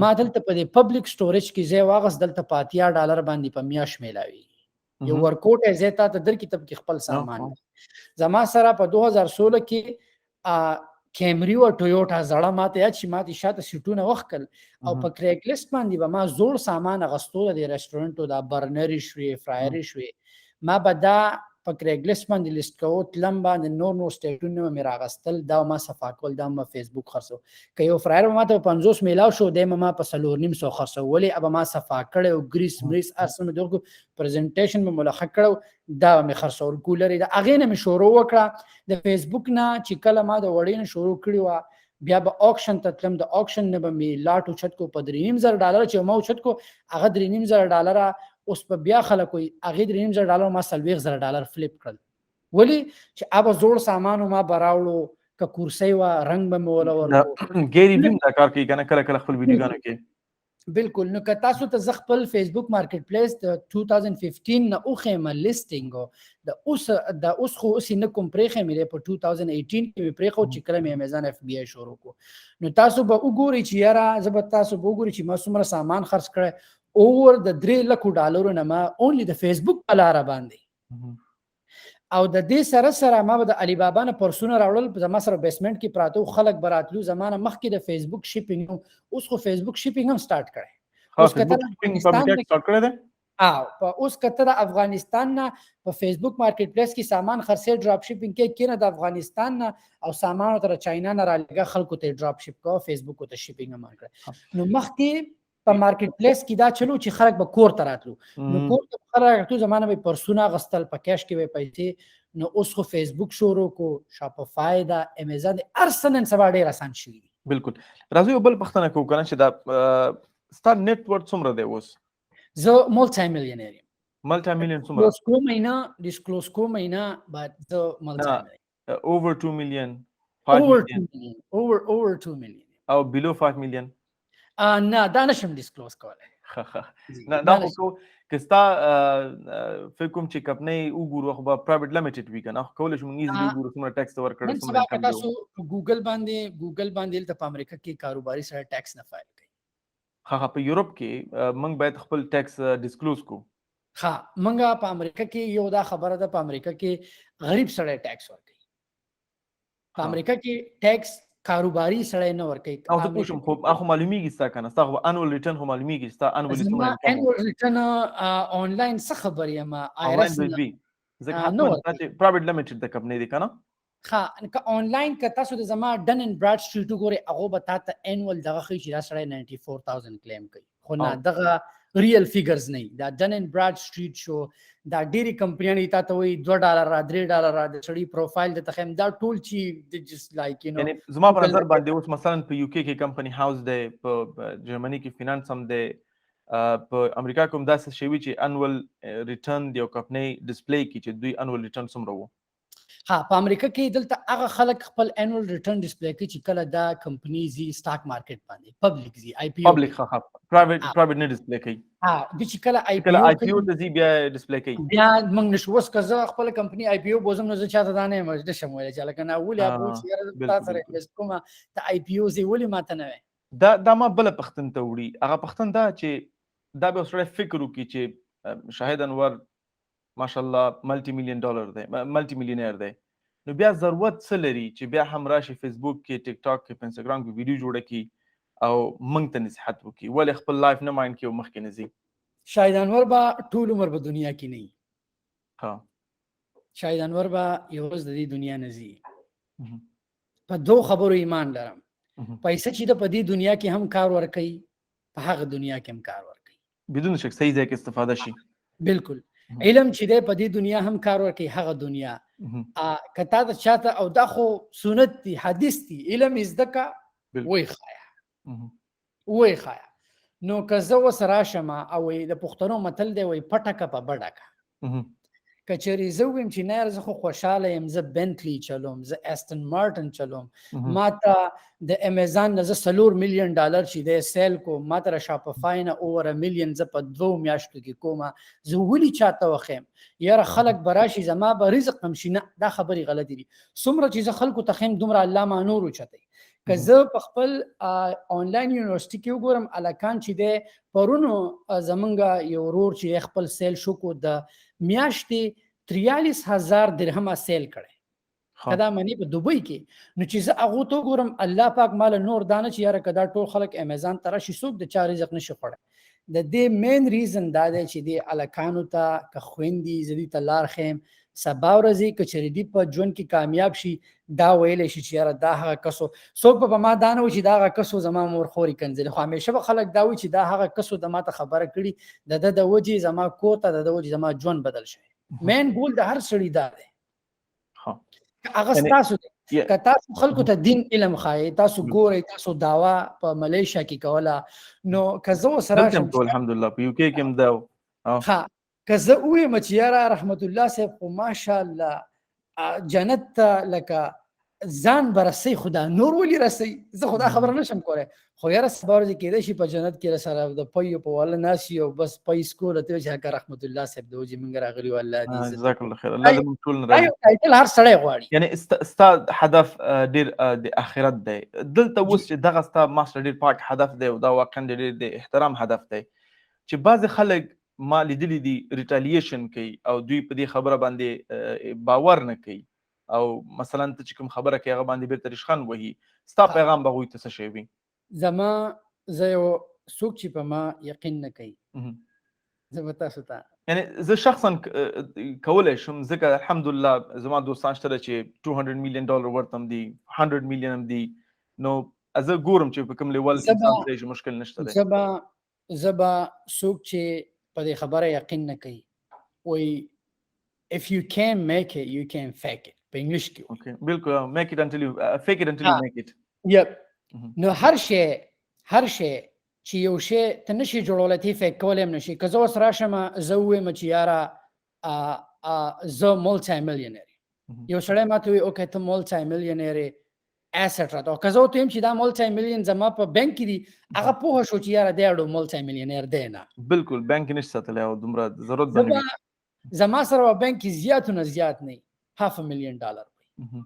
ما دلته په دې پبلک سټوریج کې ځای واغست دلته په $80 باندې په میاشت میلاوي یو ورکوټ یې ځای تا ته درکړي ته پکې خپل سامان زما سره په 2016 کې کیمری او ټویوټا زړه ماته یاد چې ماته شاته سیټونه وخکل او په کریګ لیست باندې به ما زوړ سامان اغستو د ریسټورانټو د برنر شوي فرایر شوي ما به دا په کریګ لیست باندې لیست کوو تلم باندې نور سټیټونه مې راغستل دا ما صفا کول دا ما فیسبوک خرڅو که یو فرایر ما ته 50 میلاو شو دی ما په 4.5 خرڅو ولې اب ما صفا کړو ګریس مریس ارسم دغه پریزنټیشن مې ملخص کړو دا مې خرڅول کولري دا اغه نه مې شروع وکړه د فیسبوک نه چې کله ما د وړین شروع کړی و بیا به آکشن ته تلم د آکشن نه به مې لاټو چت کو په $3,500 چې ما چت کو هغه $3,500 اوس په بیا خلک وي هغې $3,500 ما $40,000 فلیپ کړل ولې چې ابه زوړ سامانو ما به راوړو که کورسۍ وه رنګ به مې وله ورکړو ګیري وي دا کار کوي که نه کله کله خپل ویډیوګانو کې بالکل نو که تاسو ته زه خپل فیسبوک مارکیټ پلیس د 2015 نه وښیم لیسټینګ د اوس خو اوس نه کوم پرېښی مې دی په 2018 کې مې پرېښود چې کله مې امیزان اف بی آی شروع کړو نو تاسو به وګورئ چې یاره زه به تاسو به وګورئ چې ما څومره سامان خرڅ کړی اوور د $300,000 نه ما اونلی د فیسبوک په لاره باندې او د دې سره ما به د علی بابا نه پرسونه راوړل زما سره بیسمنټ کې پراته خلک براتلو زمانه مخکې د فیسبوک شیپینګ اوس خو فیسبوک شیپینګ هم سٹارټ کړی اوس کته سٹارټ کړی دی په اوس کته د افغانستان نه په فیسبوک مارکیټ پلیس کې سامان خرڅې ډراپ شیپینګ کې کینه د افغانستان نه او سامان تر چاینا نه رالګه خلکو ته ډراپ شیپ کو فیسبوک ته شیپینګ مار کړ نو مخکې په مارکیټ پلیس کې دا چلو چې خلک به کور ته راتلو نو کور ته خلک راتلو زمانه به پرسونه غستل په کیش کې به پیسې نو اوس خو فیسبوک شروع کو شاپفای دا امیزان ارسنن سبا ډیر آسان شي بالکل راځي یو بل پښتنه کو کنه چې دا ستار نیټ ورت څومره دی اوس زه ملټي میلیونر یم ملټي میلیون څومره ډیسکلوز کوم نه بٹ زه ملټي میلیونر اوور 2 میلیون over 2 million او below 5 million نه دا نشم ډیسکلوز کوله نه دا خو کستا فکر کوم چې کپنی وګورو خو په پرایویت لیمیټډ وی کنه خو کولای شو موږ ایزلی وګورو څومره ټیکس ورکړو څومره کم تاسو ګوګل باندې ته په امریکا کې کاروباري سره ټیکس نه فایل کوي په یورپ کې موږ باید خپل ټیکس ډیسکلوز کو موږ په امریکا کې یو دا خبره ده په امریکا کې غریب سره ټیکس ورکوي په امریکا کې ټیکس کاروباري سره نه ورکوي او څه پوښم خو اخو معلومیږي ستا کنه ستا انوال ریټرن خو معلومیږي ستا انوال ریټرن آنلاین څه خبرې ما آیرس ځکه حتما چې پرایویت لیمیټډ د کمپنی دی کنه که آنلاین که تاسو د زما ډن ان براډ سټریټ وګورئ هغه به تاسو انوال دغه خي چې دا سره 94000 کلیم کوي خو نه دغه ریل فیګرز نه دا ډن ان براډ سټریټ شو دا ډيري کمپنیانه ته وي $2 را $3 را د سړي پروفایل د تخم دا ټول چی جست لایک یو نو یعنی زما په نظر باندې اوس مثلا په یو کې کې کمپنی هاوس دی په جرمني کې فینانس هم دی په امریکا کوم داسې شی وی چې انوال ریټرن دی او کمپنی ډسپلی کې چې دوی انوال ریټرن څومره وو په امریکا کې دلته هغه خلک خپل انوال ریټرن ډسپلی کوي چې کله دا کمپنی زی سٹاک مارکیټ باندې پبلک زی آی پی او پبلک پرایویټ نه ډسپلی کوي د چې کله آی پی او ته زی بیا ډسپلی کوي بیا موږ نشو وس کزه خپل کمپنی آی پی او بوزم نه چاته دانه مجد شمول چې لکه نه ولې ابو چې تاسو سره انویسټ کومه ته آی پی او زی ولې ماته نه دا ما بل پختن ته وړي هغه پختن دا چې دا به سره فکر وکړي چې شاهد انور ماشاءالله ملټي میلیون ډالر دی ملټي میلیونر دی نو بیا ضرورت څه لري چې بیا هم راشي فیسبوک کې ټیک ټاک کې په انستګرام کې ویډیو جوړه کی او موږ ته نصيحت وکړي ولې خپل لایف نه ماین کې مخکې نه ځي شاهد انور با ټول عمر په دنیا کې نه شاهد انور با یو ورځ د دې دنیا نه ځي په دوه خبرو ایمان لرم پیسې چې د په دې دنیا کې هم کار ورکړي په هغه دنیا کې هم کار ورکړي بدون شک صحیح ځای کې استفاده شي بالکل علم چې د په دې دنیا هم کار ورکړي هغه دنیا کته د چاته او دا خو سنت دي حدیث دي علم زدکا وای خایا نو که زه وسره شمه او د پښتنو متل دی وای پټکه په بډکه کچری زه ویم چې نه زه خو خوشاله یم زه بنتلی چلوم زه استن مارټن چلوم ماته د امیزان نه زه $4 میلیون چې د سیل کو ماته شاپفای نه اوور $1 میلیون زه په 2 میاشتو کې کومه زه ولي چاته وخم یاره خلک براشي زما به رزق هم شي نه دا خبري غلطی دي څومره چې زه خلکو تخم دومره الله مانور چته که زه په خپل آنلاین یونیورسيټي کې وګورم الکان چې د پرونو زمونږ یو ورور چې خپل سیل شو کو د میاشتې 43000 درهم سیل کړي کدا منی په دوبۍ کې نو چې زه هغه تو ګورم الله پاک مال نور دانه چې یاره کدا ټول خلک امیزان تر شي سوق د 4 رزق نشي خړه د دې مین ریزن دا دی چې د الکانو ته که خويندي زدي تلار خیم سبا ورځي کچری دی په ژوند کې کامیاب شي دا ویل شي چې یاره دا هغه کسو څوک په ما دانه و چې دا هغه کسو زما مور خوري کنځل خو همیشه به خلک دا و چې دا هغه کسو د ماته خبره کړي د وجې زما کوته د وجې زما ژوند بدل شي مین ګول د هر سړي دا دی هغه تاسو که تاسو خلکو ته دین علم خای تاسو ګورئ تاسو داوا په ملیشیا کې کوله نو کزو سره الحمدلله په یو کې کوم دا کزه وې مچیارا رحمت الله صاحب خو ماشاءالله جنت لکه ځان برسي خدا نور ولي رسي زه خدا خبر نشم کوله خو یاره صبر دې کېده شي په جنت کې سره د پيو په ول ناسي او بس پي سکول ته چې رحمت الله صاحب دوجي منګ راغلي والله دې جزاك الله خير الله دې ټول نه راځي ټایټل هر سړی غواړي یعنی استاد هدف ډیر د اخرت دی دلته اوس چې دغه استاد ماستر ډیر پاک هدف دی او دا واقعا ډیر د احترام هدف دی چې بعض خلک ما لیدلی دي ریټالیشن کوي او دوی په دې خبره باندې باور نه کوي او مثلا ته چې کوم خبره کوي هغه باندې بیرته رشخان وهي ستا پیغام به غوي ته څه شي وي زما زه یو څوک چې په ما یقین نه کوي زه به تاسو ته یعنی زه شخصا کولی شم ځکه الحمدلله زما دوستان شته چې $200 million ورته هم دي 100 million هم دي نو زه ګورم چې په کوم لیول انسان ته مشکل نشته دی. زبا څوک چې په دې خبره یقین نه کوي وای if you can make it you can fake it په انګلیش کې. اوکې بالکل make it until you fake it until you make it. یپ نو هر شی چې یو شی ته نشي جوړولای تی فیک کولای هم نشي. که زه اوس راشم زه ووایم چې یاره زه مولټی میلیونر یو سړی ماته وایي اوکې ته مولټی میلیونر asset راته. که زه ورته وایم چې دا مولټی میلیون زما په بانک کې دي هغه پوه شو چې یاره دی اړو مولټی میلیونر دی نه. بالکل بانک کې نشي ساتلی او دومره ضرورت به نه وي. زما سره په بانک کې زیات نه زیات نه $500,000 وي.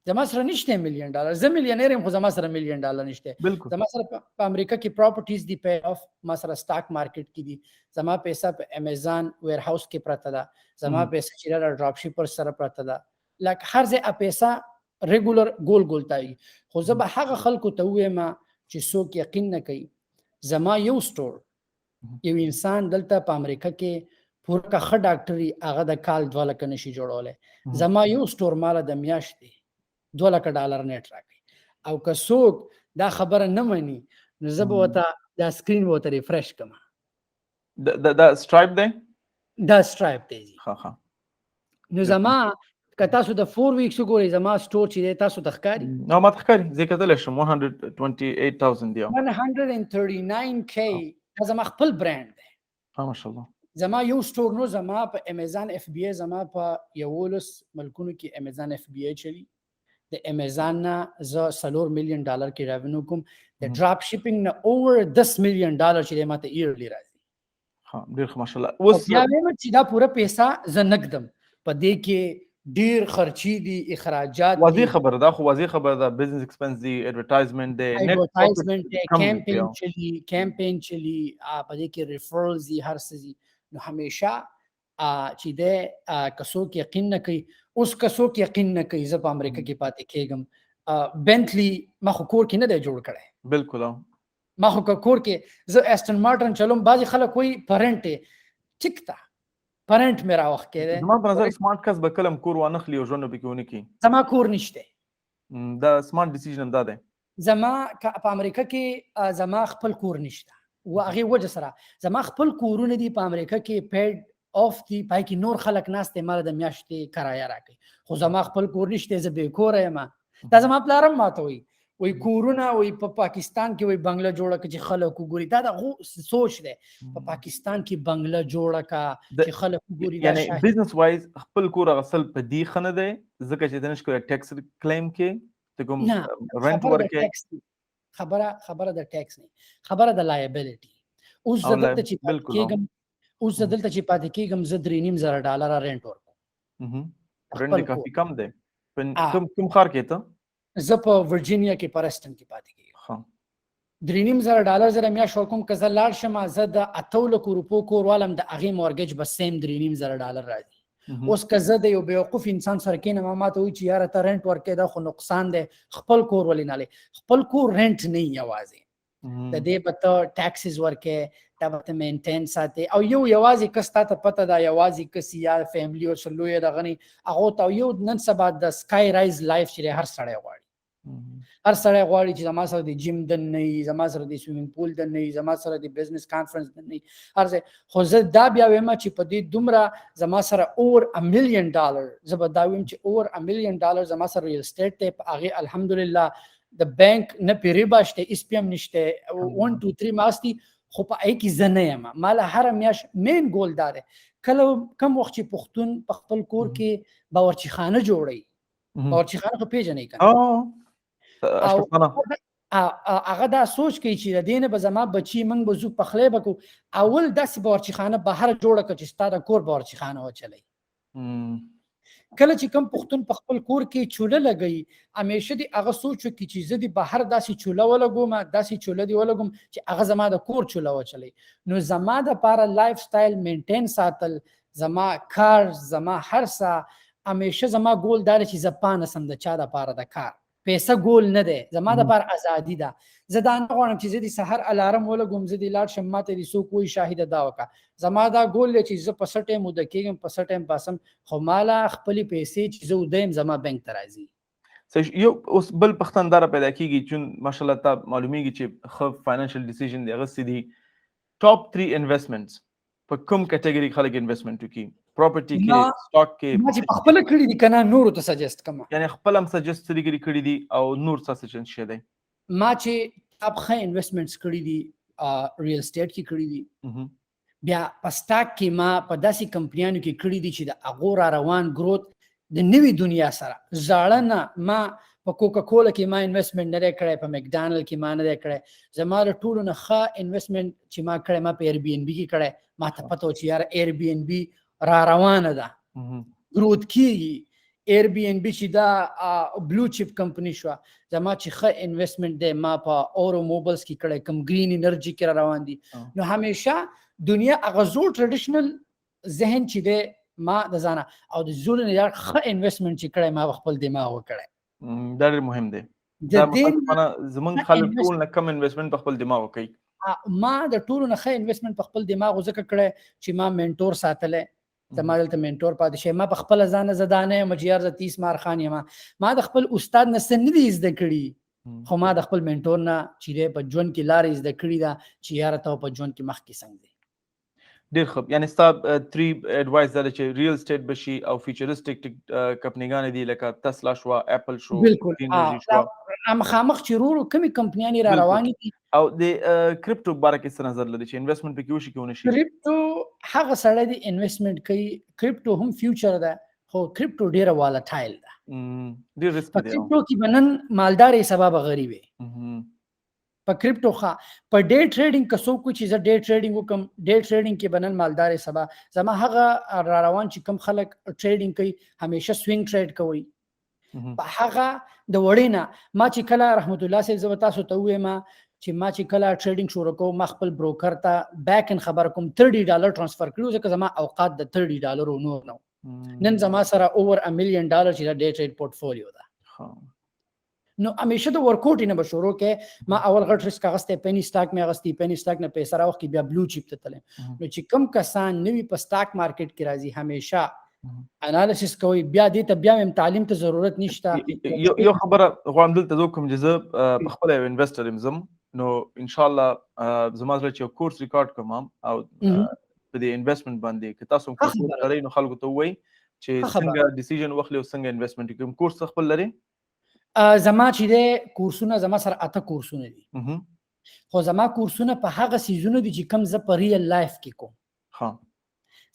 زما سره نشته $1,000,000. زه میلیونر یم خو زما سره $1,000,000 نشته. زما سره په امریکا کې پراپرټیز دی پی اف، ما سره سٹاک مارکیټ کې دي، زما پیسې په امیزان ویر هاوس کې پراته ده، زما پیسې چې را ډراپ شیپر سره پراته ده. لکه هر ځای پیسې ریګولر ګول تای. خو زه به هغه خلکو ته وایم چې څوک یقین نه کوي. زما یو سٹور یو انسان دلته په امریکا کې پوره کا ښه ډاکټري هغه د کال 2 لک نشي جوړولای. زما یو سٹور مال د میاشتې $2 نیټ راکړي. او که څوک دا خبره نه مني نو زه به ورته دا سکرین به ورته ریفرش کړم. دا سټرایپ دی؟ دا سټرایپ دی. ښه. نو زما که تاسو د 4 ویکس وګورئ زما سټور چې دی تاسو ته ښکاري؟ نو ما ته ښکاري. زه کتلی شم 128,000 دی. 139K دا زما خپل برانډ دی. ماشاءالله. زما یو سټور نو زما په امیزان اف بی ای زما په 11 ملکونو کې امیزان اف بی ای چلی. د امیزان نه زه $4 million کې ریونیو کوم. د ډراپ شیپینګ نه اوور $10 million چې ماته ایرلی راځي. ها ډیر ښه ماشاءالله. اوس بیا وایم چې دا پوره پیسې زه نقدم په دې کې ډیر خرچي دي، اخراجات دي. واضح خبره ده، خو واضح خبره ده. بزنس ایکسپنس دی، ایڈورټایزمنت دی، ایڈورټایزمنت دی، کیمپین چلی په دې کې ریفرلز دي، هر څه دي. نو همیشه چې د کڅوک یقین نه کوي. اوس کڅوک یقین نه کوي زه په امریکا کې پاتې کېږم. بنتلی ما خو کور کې نه دی جوړ کړی. بالکل ما خو کور کې زه اسټن مارټن چلوم. بعضې خلک وایي پرنټ ټیک ده، پرنټ مې راوخت کېدی. زما په نظر سمارټ کس به کله هم کور وانخلي او ژوند به پکې ونه کړي. زما کور نشته. دا سمارټ ډیسیژن هم دا دی. زما په امریکا کې زما خپل کور نشته و هغې وجه سره زما خپل کورونه دي په امریکا کې پیډ آف دي، پای کې نور خلک ناست مال د میاشتې کرایه راکوي. خو زما خپل کور نشته، زه بې کوره یم. دا زما پلار هم ماته وایي کورونه وایي په پاکستان کې وایي بنګله جوړه کړه چې خلک وګوري. دا د سوچ دی په پاکستان کې بنګله جوړه کړه چې خلک وګوري. یعنی بزنس وایز خپل کور اصل په دې ښه نه دی ځکه چې ته نشې کولی ټیکس کلیم کې ته کوم رنټ ورکړې. خبره د ټیکس نه، خبره د لایبیلیټي. اوس زه دلته چې پاتې کېږم زه $3,500 رینټ ورکوم. رینټ دی کافي کم دی. کوم ښار کې ته؟ زه په ورجینیا کې پرسټن کې پاتې کېږم. $3,500 زه میاشت ورکوم. که زه لاړ شم زه د 8 لکو کور والم د هغې مورګیج به سیم $3,500 راځي. اوس که زه د یو بیوقوف انسان سره کېنم ما ته وایي چې یاره ته رینټ ورکوې دا خو نقصان دی. خپل کور ولې نه لې؟ خپل کور رینټ نه یوازې د دې به ته ټیکسز ورکې، دا به ته مینټین ساتې. او یوازې کس تا ته پته ده، یوازې کس یا فیملی او لویه دغه نه هغو ته یو نن سبا د سکای رایز لایف چې هر سړی غواړي چې زما سره د جیم دن نه وي، زما سره د سویمینګ پول دن نه وي، زما سره د بزنس کانفرنس دن نه وي، هر ځای. خو زه دا بیا وایم چې په دې دومره زما سره اوور $1 million زه به دا وایم چې اوور $1 million زما سره ریل اسټیټ دی. په هغې الحمدلله د بانک نه پې ریبه شته، هېڅ پې هم نشته. 1 2 3 ماستي خو په هغې کې زه نه یم. ماله هره میاشت مین ګول دا دی کله کم وخت چې پښتون په خپل کور کې باورچی خانه جوړوي. باورچی خانه خو پېژنئ که هغه دا سوچ کوي چې د دې نه به زما بچي موږ به ځو پخلی به کوو. اول داسې باورچی خانه بهر جوړه کړه چې ستا د کور باورچی خانه وچلوي. کله چې کوم پښتون په خپل کور کې چوله لګوي همیشه دې هغه سوچ وکړي چې زه دې بهر داسې چوله ولګوم، داسې چوله دې ولګوم چې هغه زما د کور چوله وچلوي. نو زما دپاره لایف سټایل مینټین ساتل، زما کار، زما هر څه همیشه زما ګول دا دی چې زه پانسم د چا دپاره د کار. پیسه ګول نه دی زما د پر ازادي ده زه دا نه غواړم چې زه د سحر الارم ولګوم زه د لاړ شم ماته د څوک وایي شاهده دا وکړه زما دا ګول دی چې زه په څه ټایم وده کېږم په څه ټایم پاسم خو ماله خپلې پیسې چې زه وده یم زما بینک ته راځي یو اوس بل پښتنداره پیدا کیږي چې ماشاءالله تا معلومیږي چې خو فاینانشل ډیسیژن دی غسې دي ټاپ 3 انویسټمنټس په کوم کټګوري خلک انویسټمنټ کوي پراپرټي کې سٹاک کې ما چې خپل کړی دي کنه نور ته سجست کوم یعنی خپل هم سجست کړی دي او نور څه سجست شه دی ما چې اب خه انویسټمنټس کړی دي ریل اسټیټ کې کړی دي بیا په سٹاک کې ما په داسې کمپنیانو کې کړی دي چې د اغور روان گروث د نوې دنیا سره زاړه نه ما په کوکا کولا کې ما انویسټمنټ نه کړی په مکډانل کې ما نه کړی زما د ټولو نه ښه انویسټمنټ چې ما کړی ما په ایر بی ان بی کې کړی ما ته پته و چې یار ایر بی ان بی را روانه ده گروث کیږي ایر بی ان بی چې دا بلو چپ کمپنی شو زما چې ښه انویسټمنټ دی ما په اورو موبایلز کې کړی کم گرین انرژي کې را روان دي نو همیشه دنیا هغه زوړ ټریډیشنل ذهن چې دی ما د ځانه او د زړه نه یار ښه انویسټمنټ چې کړی ما خپل دماغ وکړی دا ډېر مهم دی دا مطلب زمونږ خلک ټول نه کم انویسټمنټ په خپل دماغ وکړي ما د ټولو نه ښه انویسټمنټ په خپل دماغ ځکه کړی چې ما منټور ساتلی زما دلته منټور پاتې شي ما په خپل ځان زدانه یم چې یار زه 30 مار خان یم ما د خپل استاد نه څه نه دي زده کړي خو ما د خپل منټور نه چې په ژوند کې لارې زده کړي دا چې یار ته په ژوند کې مخکې څنګه دی ډیر ښه یعنی ستا 3 اډوایس دا چې ریل اسټیټ بشي او فیوچریسټک کمپنیګانې دي لکه تسلا شو اپل شو بالکل مخامخ چې رورو کومې کمپنیانې را روانې دي او د کرپټو باره کې څه نظر لري چې انویسټمنټ پکې وشي کې ونه شي کرپټو هغه سړی دی انویسټمنټ کوي کرپټو هم فیوچر ده خو کرپټو ډیره والټایل ده ډیر ریسک دی کرپټو کې بنن مالداري سبب غریب وي په کرپټو ښه په ډے ټریډینګ که څوک چې زه ډے ټریډینګ وکم ډے ټریډینګ کې بنن مالداري سبا زما هغه را روان چې کم خلک ټریډینګ کوي همیشه سوینګ ټریډ کوي په هغه د وړینا ما چې کله رحمت الله صاحب زو تاسو ته وې ما چې ما چې کله ټریډینګ شروع کوم ما خپل بروکر ته بیک ان خبر کوم $30 ټرانسفر کړو ځکه زما اوقات د $30 نور نن زما سره اوور $1 million چې د ډے ټریډ پورټفولیو ده نو همیشه د ورکوټ نه بشورو کې ما اول غټ ریسک اغسته پنی سٹاک مې اغستی پنی سٹاک نه پیسې راوخ کې بیا بلو چپ ته تلم نو چې کم کسان نوی په سٹاک مارکیټ کې راځي همیشه انالیسس کوي بیا دې ته بیا هم تعلیم ته ضرورت نشته یو خبره غواړم دلته کوم جزء په خپل انویسټر زم نو ان شاء الله زما سره چې کورس ریکارډ کوم او په دې انویسټمنټ باندې که تاسو کورس لرئ نو خلکو ته وایي چې څنګه ډیسیژن واخلئ او څنګه انویسټمنټ کوم کورس خپل لرئ زما چې د کورسونه زما سره 8 کورسونه دي خو زما کورسونه په هغه سیزونه دي چې کم زه په ریل لایف کې کوم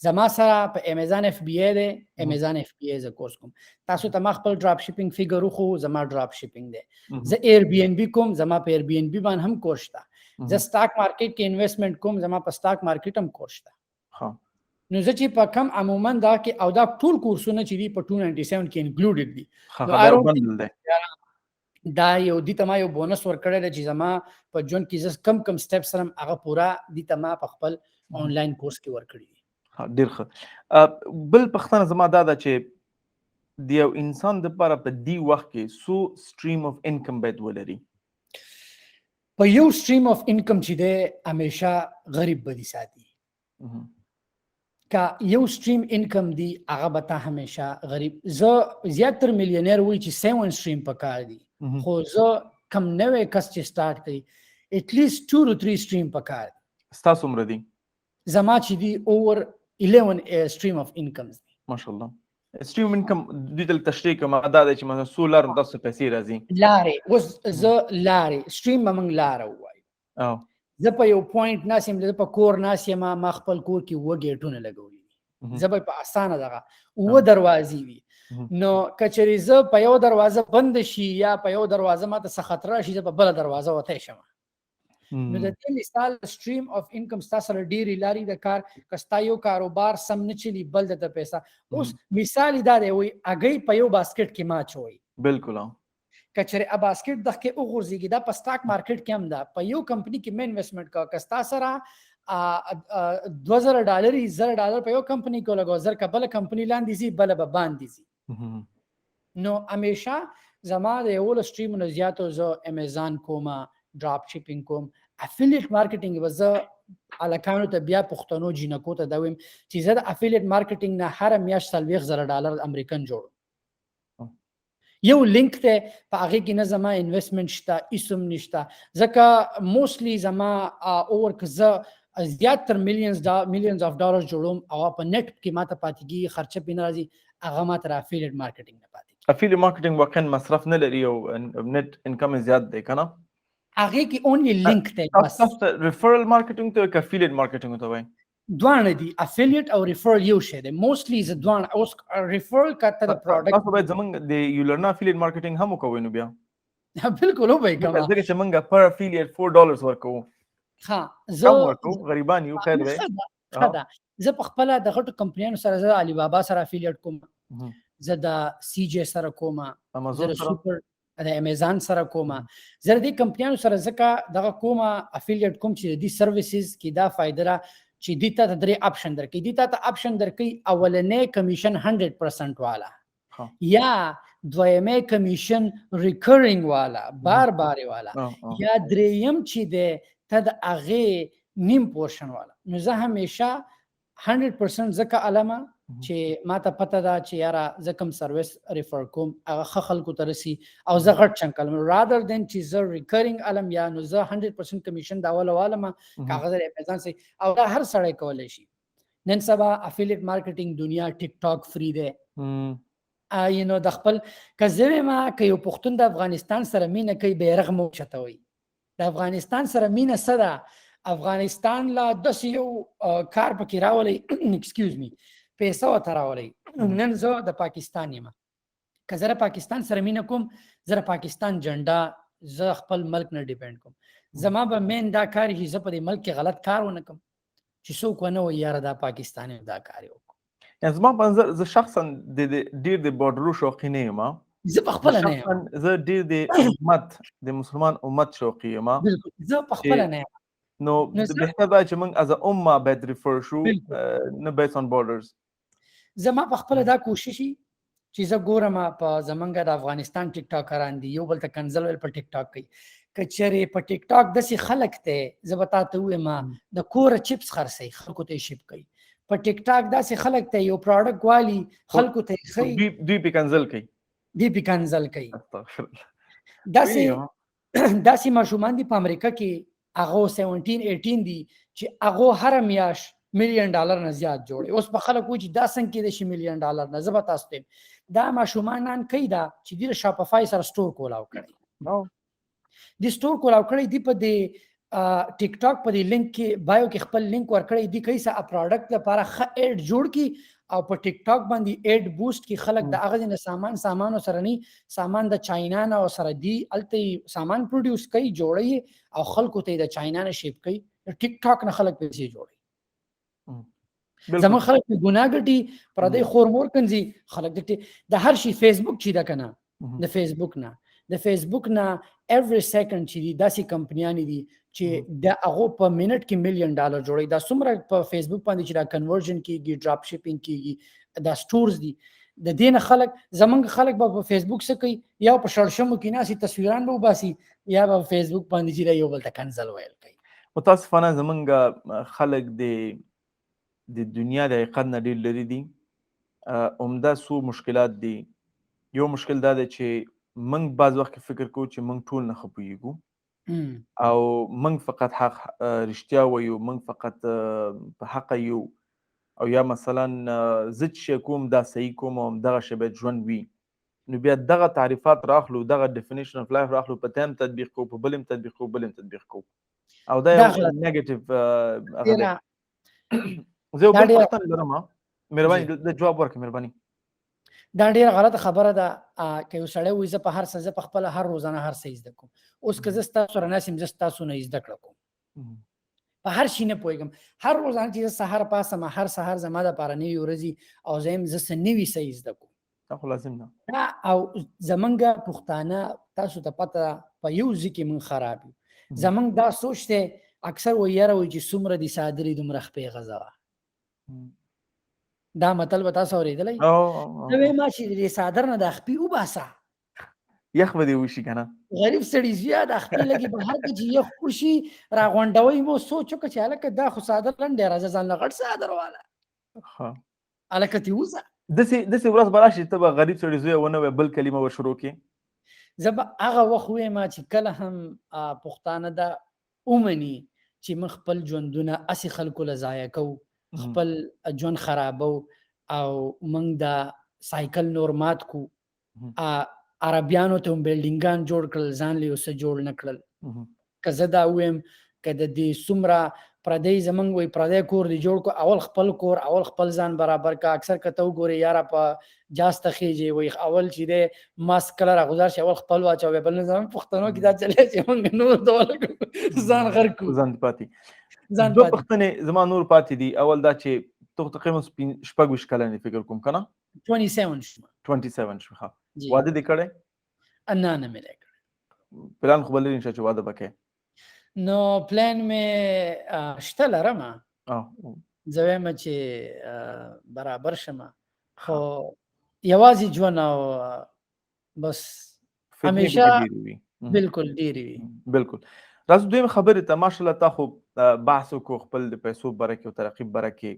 زما سره په امیزان اف بی ای دی امیزان اف بی ای ز کورس کوم تاسو ته ما خپل ډراپ شپینګ فیګر خو زما ډراپ شپینګ دی زه ایر بی ان بی کوم زما په ایر بی ان بی باندې هم کورس تا زه سٹاک مارکیټ کې انویسټمنټ کوم زما په سٹاک مارکیټ هم کورس تا نو زه چې په کم عموما دا کې او دا ټول کورسونه چې دي په 297 کې انکلوډډ دي دا یو دي ته ما یو بونس ورکړی دی چې زما په ژوند کې زه کم سټیپ سره هغه پورا دي ته ما په خپل آنلاین کورس کې ورکړی دي ډېر ښه بل پښتنه زما دا ده چې د یو انسان دپاره په دې وخت کې څو سټریم اف انکم باید ولري په یو سټریم اف انکم چې دی همیشه غریب بدي ساتي که یو سټریم انکم دی هغه به ته همیشه غریب زه زیاتر میلیونر وایي چې 7 سټریم پکار دي خو زه کم نوی کس چې سٹارټ کوي at least 2 to 3 سټریم پکار دي ستاسو عمر دي زما چې دی اوور 11 سټریم اف انکمز دي ماشاءالله سټریم انکم د دې تشریح کوم دا دی چې مثلا سولر تاسو پیسې راځي لارې اوس زه لارې سټریم موږ لاره وایو زه په یو پوینټ ناسیم زه په کور ناسیم ما خپل کور کې و گیټونه لګولي زه به په اسانه دغه و دروازې وي نو کچری زه په یو دروازه بند شي یا په یو دروازه ماته څه خطر شي زه په بل دروازه وته شم نو د دې مثال سټریم اف انکم تاسو سره ډیری لاري د کار کستا یو کاروبار سم نه چلی بل د پیسې اوس مثال دا دی وي اگې په یو باسکټ کې ما چوي بالکل کچره ا باسکټ د کې وګورځيږي دا په سٹاک مارکیټ کې هم دا په یو کمپنی کې مې انویسټمنټ کا کستا سره $2000 $1000 په یو کمپنی کې لګو زر کبل کمپنی لاندې زی بل به باندې زی نو همیشه زما د 11 سټریمونو زیاتو زه امیزان کوم، ډراپ شیپینګ کوم، افیلیټ مارکیټینګ به زه الکانو ته بیا پښتنو جینکو ته دا ویم چې زه د افیلیټ مارکیټینګ نه هر میاشت $40,000 امریکن جوړم. یو لینک ته په هغه کې نه زما انویسټمنټ شته، ایسوم نشته، ځکه موستلی زما اور که زه زیات تر میلیونز اف ډالر جوړوم او په نت کې ماته پاتېږي خرچه پې نه راځي، هغه ماته افیلیټ مارکیټینګ نه پاتېږي. افیلیټ مارکیټینګ واقعا مصرف نه لري او نت انکم زیات دی کنه، هغه کې اونلی لینک ته بس. تاسو ریفرل مارکیټینګ ته که افیلیټ مارکیټینګ ته وایي؟ دوانه دي، افیلیټ او ریفرل یو شی دی. موستلی ز دوانه. اوس ریفرل کته د پروډکټ تاسو باید زمونږ د یولرنا افیلیټ مارکیټینګ هم وکوئ نو بیا. بالکل وبای کوم ځکه چې موږ پر افیلیټ $4 ورکوو. ها کم زه ورکوو، غریبان یو، خیر دی. خدا زه په خپل د غټو کمپنیانو سره، زه علي بابا سره افیلیټ کوم، زه د سی جی سره کوم، امازون زه سره، سوپر د امیزان سره کوم، زه د کمپنیانو سره ځکه دغه کوم افیلیټ کوم چې د سرویسز کې دا فائدہ را چې دې ته درې اپشن درکې. دې ته اپشن درکې اولنې کمیشن 100% والا، یا دویمه کمیشن ریکرینګ والا، بار بار والا، یا دریم چې د ته د هغه نیم پورشن والا. نو زه همیشه 100% ځکه علامه چې ماته پته ده چې یاره زه کوم سرویس ریفر کوم هغه خلکو ته رسي او زه غټ چنکل رادر دین چې زه ریکرینګ علم یا نو زه 100% کمیشن دا والا ما کاغذ امیزان سي او دا هر سړی کولای شي. نن سبا افیلیټ مارکیټینګ دنیا ټیک ټاک فری دی. نو د خپل کزوی ما که یو پښتون د افغانستان سره مینه کوي بیرغ مو چتوي. د افغانستان سره مینه سره افغانستان لا داس یو کار پکې راولي ایکسکیوز می پیسې وته راولي. نن زه د پاکستان یم، که زه پاکستان سره مینه کوم، زه پاکستان جنډا زه خپل ملک نه ډیپند کوم. زما به مین دا کار هي زه په دې ملک کې غلط کار ونه کوم چې څوک ونه وي یاره دا پاکستان دا کار وکړي. یعنې زما په نظر زه شخصا ډېر د بارډرو شوقي نه یم. زه په خپله نه یم. زه ډېر د امت د مسلمان امت شوقي یم. بالکل زه په خپله نه یم. نو بهتر دا چې موږ از امه باید ریفر شو، نه بیس آن بارډرز. زما په خپله دا کوشش چې زه ګورم په زمونږ د افغانستان ټیک ټاکران دي، یو بل ته کنزل ویل په ټیک ټاک کوي. که چېرې په ټیک ټاک داسې خلک دی، زه به تا ته ووایم د کوره چپس خرڅوي، خلکو ته یې شپ کوي. په ټیک ټاک داسې خلک ته یو پروډکټ والي، خلکو ته یې ښیي، دوی پې کنزل کوي. دوی پې کنزل کوي. داسې ماشومان دي په امریکا کې، هغه 17-18 دي چې هغه هره میاشت $1,000,000 نه زیات جوړي. اوس په خلک وایي چې دا څنګه کېدای شي $1,000,000 نه. زه به تاسو ته دا ماشومان نن کوي دا چې دوی د شاپفای سره سټور کولاو کړی، د سټور کولاو کړی دی، په دې ټیک ټاک په دې لینک کې بایو کې خپل لینک ورکړی دی، کوي څه پروډکټ لپاره ښه ایډ جوړ کی او په ټیک ټاک باندې ایډ بوست کی. خلک د هغه نه سامان سره نه، سامان د چاینا نه او سره دی الته سامان پروډوس کوي، جوړي او خلکو ته د چاینا نه شیپ کوي. ټیک ټاک نه خلک پیسې جوړي. زمون خلک ګناه ګټي، پردې خورمور کنځي خلک د هر شي. فیسبوک چې دا کنه، د فیسبوک نه every second چې داسې کمپنیانې دي چې د هغه په منټ کې $1,000,000 جوړي. دا څومره په فیسبوک باندې چې دا کنورژن کیږي، ډراپ شیپینګ کیږي، دا سټورز دي. د دین خلک زمونږ خلک په فیسبوک څخه کوي، یا په شړشمو کې ناسي تصویران به وباسي، یا په فیسبوک باندې چې یو بل ته کنزل ویل کوي. متاسفانه زمونږ خلک د دنیا د حقیقت نه ډېر لري دي. عمده څو مشکلات دي. یو مشکل دا دی چې موږ بعض وخت فکر کوو چې موږ ټول نه ښه پوهېږو او موږ فقط حق رښتیا وایو، موږ فقط په حقه یو، او یا مثلا زه چې شی کوم دا صحیح کوم او همدغه شی باید ژوند وي. نو بیا دغه تعریفات راخلو، دغه ډیفینیشن اف لایف راخلو، په ته هم تطبیق کوو، په بل هم تطبیق کوو، بل هم تطبیق کوو، او دا یو نیګیټیو هغه دی. زه یو بل پوښتنه لرم، مهرباني د جواب ورکړئ. مهرباني. دا ډیره غلطه خبره ده که یو سړی وایي زه په هر څه، زه په خپله هر روزانه هر څه زده کوم. اوس که زه ستاسو سره ناست یم، زه ستاسو نه زده کړه کوم، په هر شي نه پوهېږم. هر روزانه چې زه سهار پاسم، هر سهار زما دپاره نوي ورځي او زه یم زه څه نوي څه زده کوم. دا خو لازم ده. او زمونږ پښتانه تاسو ته پته په یو ځای کې موږ خراب یو. زمونږ دا سوچ دی، اکثر وایي یاره وایي چې څومره دي صادري دومره خپې غځوه. دا متل به تاسو اورېدلی؟ زه وایم چې د صادر نه د خپې وباسه. یخ به دې وشي کنه غریب سړی زیات اخته لګي بهر کې چې یو خوشي راغونډوي مو سوچو چې هلکه دا خو ساده لنډه راځه ځان لغړ صادر والا ها هلکه تی وزه دسې ورځ به راشي ته به غریب سړی زوی ونه وې بل کلمه به شروع کړې زه به هغه وخت وایم چې کله هم پښتانه دا ومني چې موږ خپل ژوندونه اسې خلکو له ضایع کوو خپل ژوند خرابو او موږ دا سایکل نور مات کو عربیانو ته هم بلډینګان جوړ کړل ځان له اوسه جوړ نه کړل که زه دا ویم که د دې څومره پردی زمونږ وایي پردی کور دی جوړ کو اول خپل کور اول خپل ځان برابر کا اکثر که ته وګورې یاره په جاسته خیږي وایي اول چې دی ماسک کله راغوزار شي اول خپل واچوي بل نه زموږ پښتنو کې دا چلی چې موږ نور ډول ځان غر کړو ځان پاتې دوه پښتنې زما نور پاتې دي اول دا چې ته تقریبا شپږ ویشت کلن فکر کوم که نه 27 شو ښه واده دې کړی نه نه مې دی کړی پلان خو به لرې نشه چې واده به کوې نو پلان مې شته لرم زه وایم چې برابر شم خو یوازې ژوند او بس همیشه بالکل ډېرې وي بالکل راځو دویمه خبرې ته ماشاءالله تا خو بحث وکړو خپل د پیسو باره کې او ترقي باره کې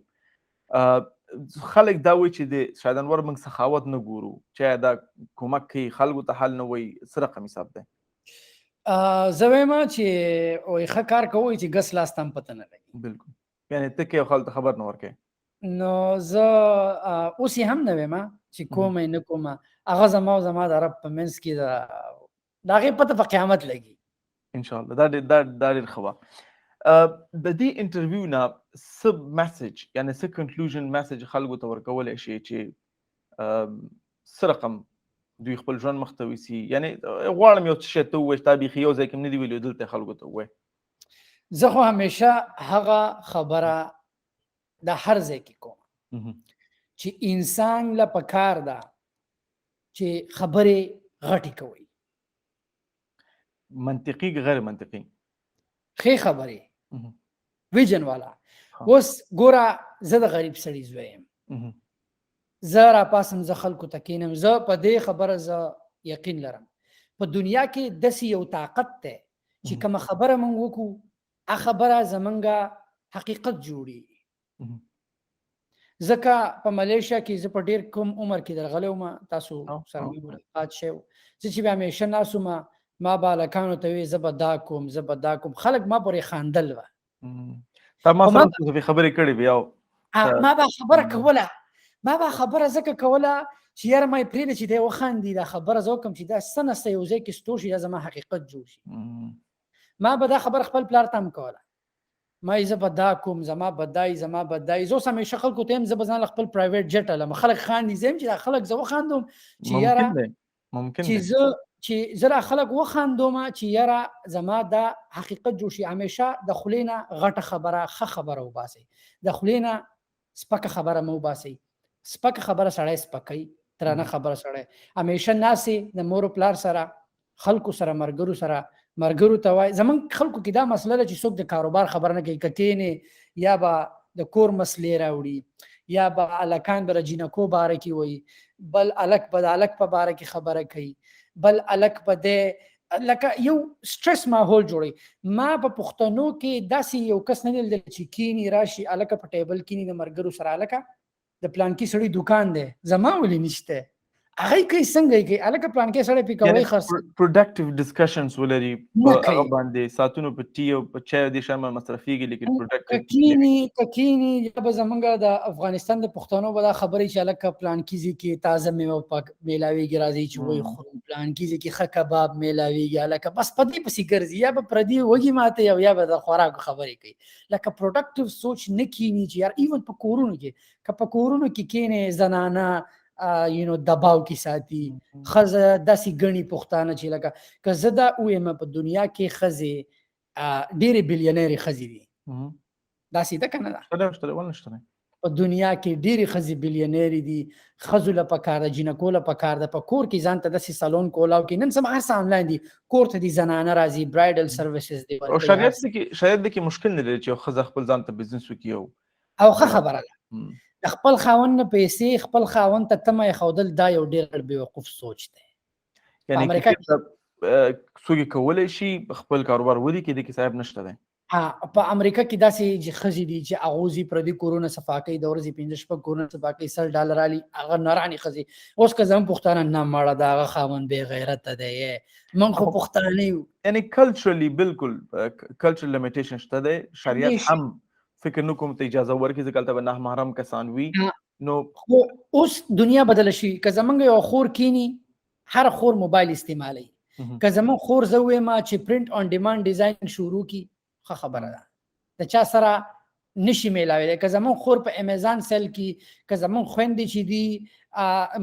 خلک دا وایي چې د شاید انور موږ سخاوت نه ګورو چې دا کومک کوي خلکو ته حل نه وایي څه رقم حساب دی زه وایم چې وایي ښه کار کوئ چې ګس لاس ته هم پته نه لګي بالکل یعنې ته کې خلکو ته خبر نه ورکوې نو زه اوس یې هم نه وایم چې کوم نه کوم هغه زما او زما د رب په منځ کې د هغې پته په قیامت لګي انشاءالله دا ډېر ښه وه د دې انټرویو نه څه میسج یعنې څه کنکلوژن میسج خلکو ته ورکولی شي چې څه رقم دوی خپل ژوند مخ ته ویسي یعنې غواړم یو څه شی ته ووایې تا بیخي یو ځای کې هم نه دي ویلي دلته خلکو ته ووایې زه خو همیشه هغه خبره د هر ځای کې کوم چې انسان له پکار ده چې خبرې غټې کوي منطقي غیر منطقي ښې خبرې ویژن والا اوس ګوره زه د غریب سړي زوی یم زه راپاسم زه خلکو ته کینم زه په دې خبره زه یقین لرم په دنیا کې داسې یو طاقت دی چې کومه خبره موږ وکړو هغه خبره زمونږ حقیقت جوړېږي ځکه په ملیشیا کې زه په ډېر کم عمر کې درغلی وم تاسو سره مې ملاقات شوی زه چې بیا همیشه ناست وم ما به هلکانو ته وی زه به دا کوم زه به دا کوم خلک ما پورې خاندل وه تا ما سره خبرې کړې وې ما به خبره کوله ما به خبره ځکه کوله چې یاره ما یې پرېږده چې دی وخاندي دا خبره زه وکړم چې دا څه نسته یو ځای کې ستور شي دا زما حقیقت جوړ شي ما به دا خبره خپل پلار ته هم کوله ما یې زه به دا کوم زما به دای زما به دای زه اوس همیشه خلکو ته یم زه به ځان خپل پرایویټ جټ هلم خلک خاندي زه یم چې دا خلک زه وخاندم چې یاره چې زه را خلک وخاندوم چې یاره زما دا حقیقت جوړ شي همیشه د خولې نه غټه خبره ښه خبره وباسئ د خولې نه سپکه خبره مه وباسئ سپکه خبره سړی سپکوي درنه خبره سړی همیشه ناسې د مور و پلار سره خلکو سره ملګرو سره ملګرو ته وایي زمونږ خلکو کې دا مسله ده چې څوک د کاروبار خبره نه کوي که کینې یا به د کور مسلې راوړي یا به هلکان به د جینکو باره کې وایي بل هلک به د هلک په باره کې خبره کوي بل هلک به دی لکه یو سټرس ماحول جوړوي ما په پښتنو کې داسې یو کس نه دی لیدلی چې کینی راشي هلکه په ټیبل کینی د ملګرو سره هلکه د پلانکي سړي دکان دی زما ولې نشته هغه کوي څنګه کوي هلکه پلانکي سړی پې کوي خرڅ پروډکټیو ډسکشنز ولري په هغه باندې ساعتونو په ټي او په چای دې شامل مصرفېږي لیکن پروډکټیو کینی یا به زمونږ د افغانستان د پښتنو به دا خبرې چې هلکه پلانکي ځای کې تازه میوه میلاویږي راځي چې وایي خورو پلانکي ځای کې ښه کباب میلاویږي هلکه بس په دې پسې ګرځي یا به پردي وږي ماته یا به د خوراکو خبرې کوي لکه پروډکټیو سوچ نه کینی چې یار ایون په کورونو کې که په کورونو کې کینې زنانه دباو کې ساتي ښځه داسې ګڼي پښتانه چې لکه که زه دا ووایم په دنیا کې ښځې ډېرې بلیونرې ښځې دي داسې ده که نه ده په دنیا کې ډېرې ښځې بلیونرې دي ښځو له پکار ده جینکو له پکار ده په کور کې ځان ته داسې سالون کولاو کې نن سبا هر څه آنلاین دي کور ته دي زنانه راځي برایډل سروسز دي او شریعت کې مشکل نه لري چې ښځه خپل ځان ته بزنس وکړي او ښه خبره ده د خپل خاوند نه پیسې خپل خاوند ته تمه یې ښودل دا یو ډېر بېوقوف سوچ دی یعنی امریکا څوک کولی شي خپل کاروبار ودی کې د کې صاحب نشته دی. په امریکا کې داسې خزي دي چې اغوزي پر دې کورونه صفاکي د ورځې 15 شپږ کورونه صفاکي $100 علي هغه ناراني خزي. اوس که زم پښتانه نه مړه دا هغه خاوند به غیرت ده من خو پښتانه یو. یعنی کلچرلی بالکل کلچرل لیمیټیشن شته دی. شریعت هم فکر نه کوم ته اجازه ورکړي ځکه تل به نه محرم کسان وي. نو اوس دنیا بدل شي. که زمونږ یو خور کینی هر خور موبایل استعمالي. که زمون خور زه وایم چې پرنٹ آن ډیماند ډیزاین شروع کی خبره ده د چا سره نشي میلاوي. که زمون خور په امیزان سیل کې که زمون خويندې چې دي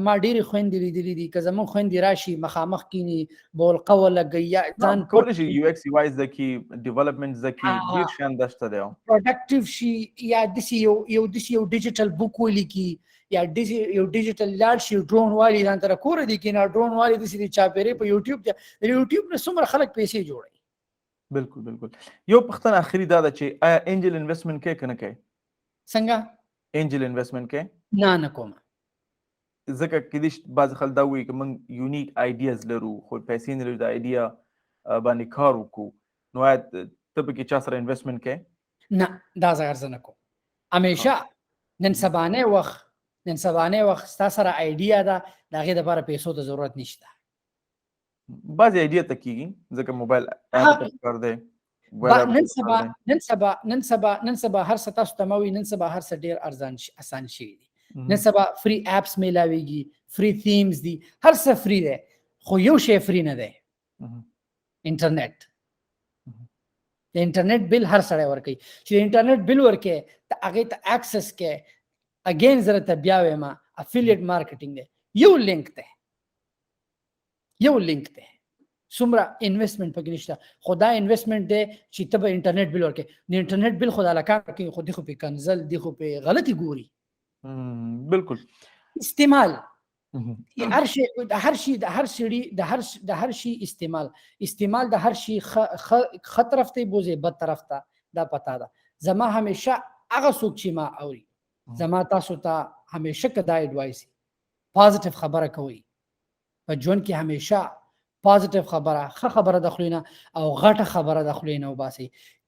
ما ډېری خويندې لیدلې دي که زمون خويندې راشي مخامخ کینی بول قول لګیا ځان کول شي یو ایکس وای زکی ډیولپمنٹ زکی ډیر شان دشته دی پروډکټیو شي یا دسی یو ډیجیټل بوک ولیکي یا یو ډیجیټل لاړ شي ډرون والی ځان تر کور دي کې نه ډرون والی دسی د چاپېره په یوټیوب نه څومره خلک پیسې جوړي. بالکل بالکل. یو پختن اخري دا ده چې آیا انجل انویسټمنټ کې کنه کوي؟ څنګه انجل انویسټمنټ کې نه کوم. ځکه کې دې بعض خلک دا وایي چې موږ یونیک آیډیاز لرو خو پیسې نه لرو د آیډیا باندې کار وکړو. نو آیا ته په کې چا سره انویسټمنټ کې؟ نه دا زه نه کوم. همیشه نن سبانه وخت تاسو سره آیډیا ده دغه لپاره پیسو ته ضرورت نشته. بعضی آیډیا ته کیږي ځکه موبایل اپ کار دی. نن سبا هر څه تاسو ته موي. نن سبا هر څه ډیر آسان شي دي. نن سبا فری اپس میلاويږي فری تھیمز دي هر څه فری دی خو یو شی فری نه دی انټرنیټ. د انټرنیټ بل هر سړی ورکوي چې انټرنیټ بل ورکې ته هغه ته اکسس کې اگین زره ته بیا وایم افیلیټ مارکیټینګ دی یو لینک ته څومره انویسټمنټ پکې نشته. خدا انویسټمنټ دی چې ته به انټرنیټ بل ورکې نه انټرنیټ بل خدا لکه کې خو دې خو په کنزل دی خو په غلطي ګوري. بالکل استعمال هر شي استعمال د هر شي خ طرف ته بوزي بد طرف ته دا پتا ده. زما همیشه هغه څوک چې ما اوري زما تاسو ته همیشه کدا اډوایس پازیټیو خبره کوي په ژوند کې همیشه پازیټیو خبره د خلینو او غټه خبره د خلینو وباسي.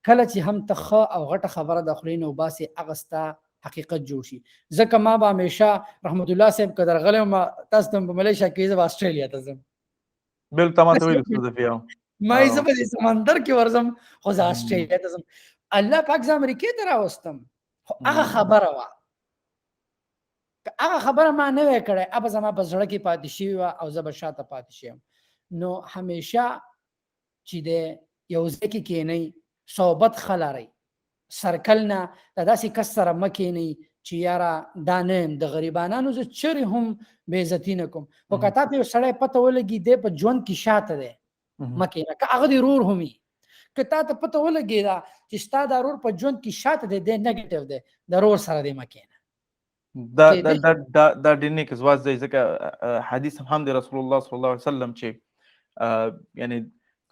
کله چې هم ته او غټه خبره د خلینو وباسي اغستا حقیقت جوړ شي. ځکه ما به همیشه رحمت الله صاحب قدر غلم ما تاسو ته په ملیشیا کې زه استرالیا ته ځم. بل تمام ته ویل څه دی ما یې په سمندر کې ورزم خو زه استرالیا ته ځم. الله پاک زه امریکا ته راوستم. هغه خبره وا هغه خبره ما نه وکړه اب زما په زړه کې پاتې شي او زه به شاته پاتې شم. نو همیشه چې د یو ځکه کې نه صحبت خلاري سرکل نه داسې کس سره مکه نه چې یاره دا نه د غریبانو زه چیرې هم بې عزتي نه کوم. خو که تا ته یو سړی پته ولګي دی په ژوند کې شاته دی مکه نه که هغه د رور همي که تا ته پته ولګي دا چې ستا د رور په ژوند کې شاته دی دی نیګیټیو دی د رور سره دی مکه نه. دا ډېر نیک ځواز دی ځکه حدیث هم د رسول الله صلی الله علیه وسلم چې یعنی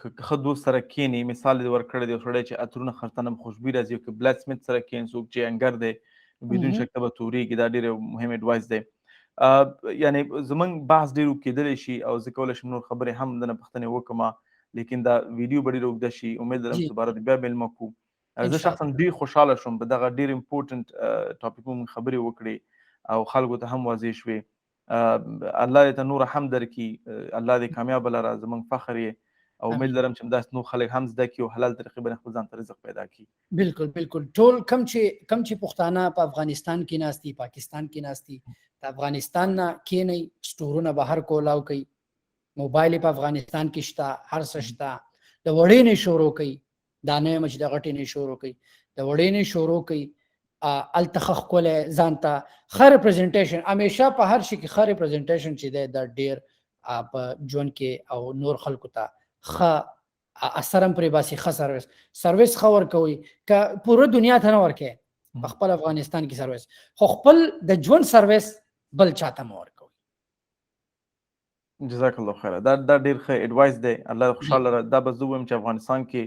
که دوست سره کینی مثال دې ورکړی دی سړی چې عطرونه خرڅنه خوشبوي راځي او که بلیک سمث سره کین څوک چې انګر دی بدون شک ته به تورېږي. دا ډېر مهم اډوایس دی. یعنی زمونږ بحث ډېر کېدلی شي او زه کولی شم نور خبرې هم دنه پوښتنې وکړم لیکن دا ویډیو به ډېر اوږده شي. امید لرم چې دوباره بیا میلمه کړو. زه شخصا ډېر خوشحاله شوم په دغه ډېر امپورټنټ ټاپک مو خبرې وکړې او خلکو ته هم واضح شوې. الله دې ته نور هم درکړي. الله دې کامیاب لره زمونږ فخر یې او امید لرم چې داس نو خلک هم زده کړي او حلال طریقې باندې خپل ځان ته رزق پیدا کړي. بالکل ټول کم چې پښتانه په افغانستان کې ناشتي پاکستان کې ناشتي د افغانستان نه کې نه سټورونه بهر کولاو کوي موبایل په افغانستان کې شته هر څه شته د وړې نه شروع کوي دا نه مچ د غټې نه شروع کوي د وړې نه شروع کوي التخخ کوله ځانته خیر پریزنټیشن همیشه په هر شي کې خیر پریزنټیشن چې د ډیر په ژوند کې او نور خلکو ته خ اثرم پرې باسي خ سرویس خور کوي ک پوره دنیا ته نه ورکه په خپل افغانستان کې سرویس خو خپل د ژوند سرویس بل چاته مور کوي. جزاک الله خیر. دا ډیر ښه اډوایس دی. الله خوشاله دا به زه وایم چې افغانستان کې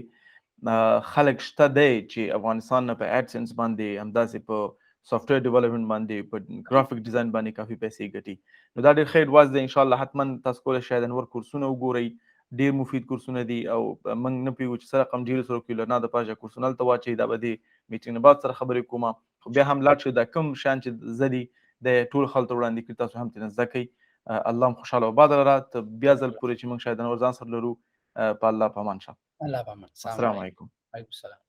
خلک شته دی چې افغانستان نه په اډسنس باندې همداسې په سافټویر ډیولپمنٹ باندې په ګرافیک ډیزاین باندې کافي پیسې ګټي. نو دا ډېر ښه اډوایس دی. ان شاء الله حتما تاسو کولی شئ د نور کورسونه وګورئ، ډېر مفید کورسونه دي او موږ نه پوهېږو چې څه رقم ډیل سره وکړو. نه د پاجه کورسونه هلته واچوئ، دا به دې میټینګ نه بعد سره خبرې کومه. خو بیا هم لاړ شئ، دا کوم شیان چې زه دي د ټول خلکو وړاندې کړي، تاسو هم ترېنه زده کوئ. الله هم خوشحاله او باد لره. ته بیا ځل پورې چې موږ شاید د نور ځان سره لرو، په الله په امان شه. الله پامان. السلام علیکم. وعلیکم السلام.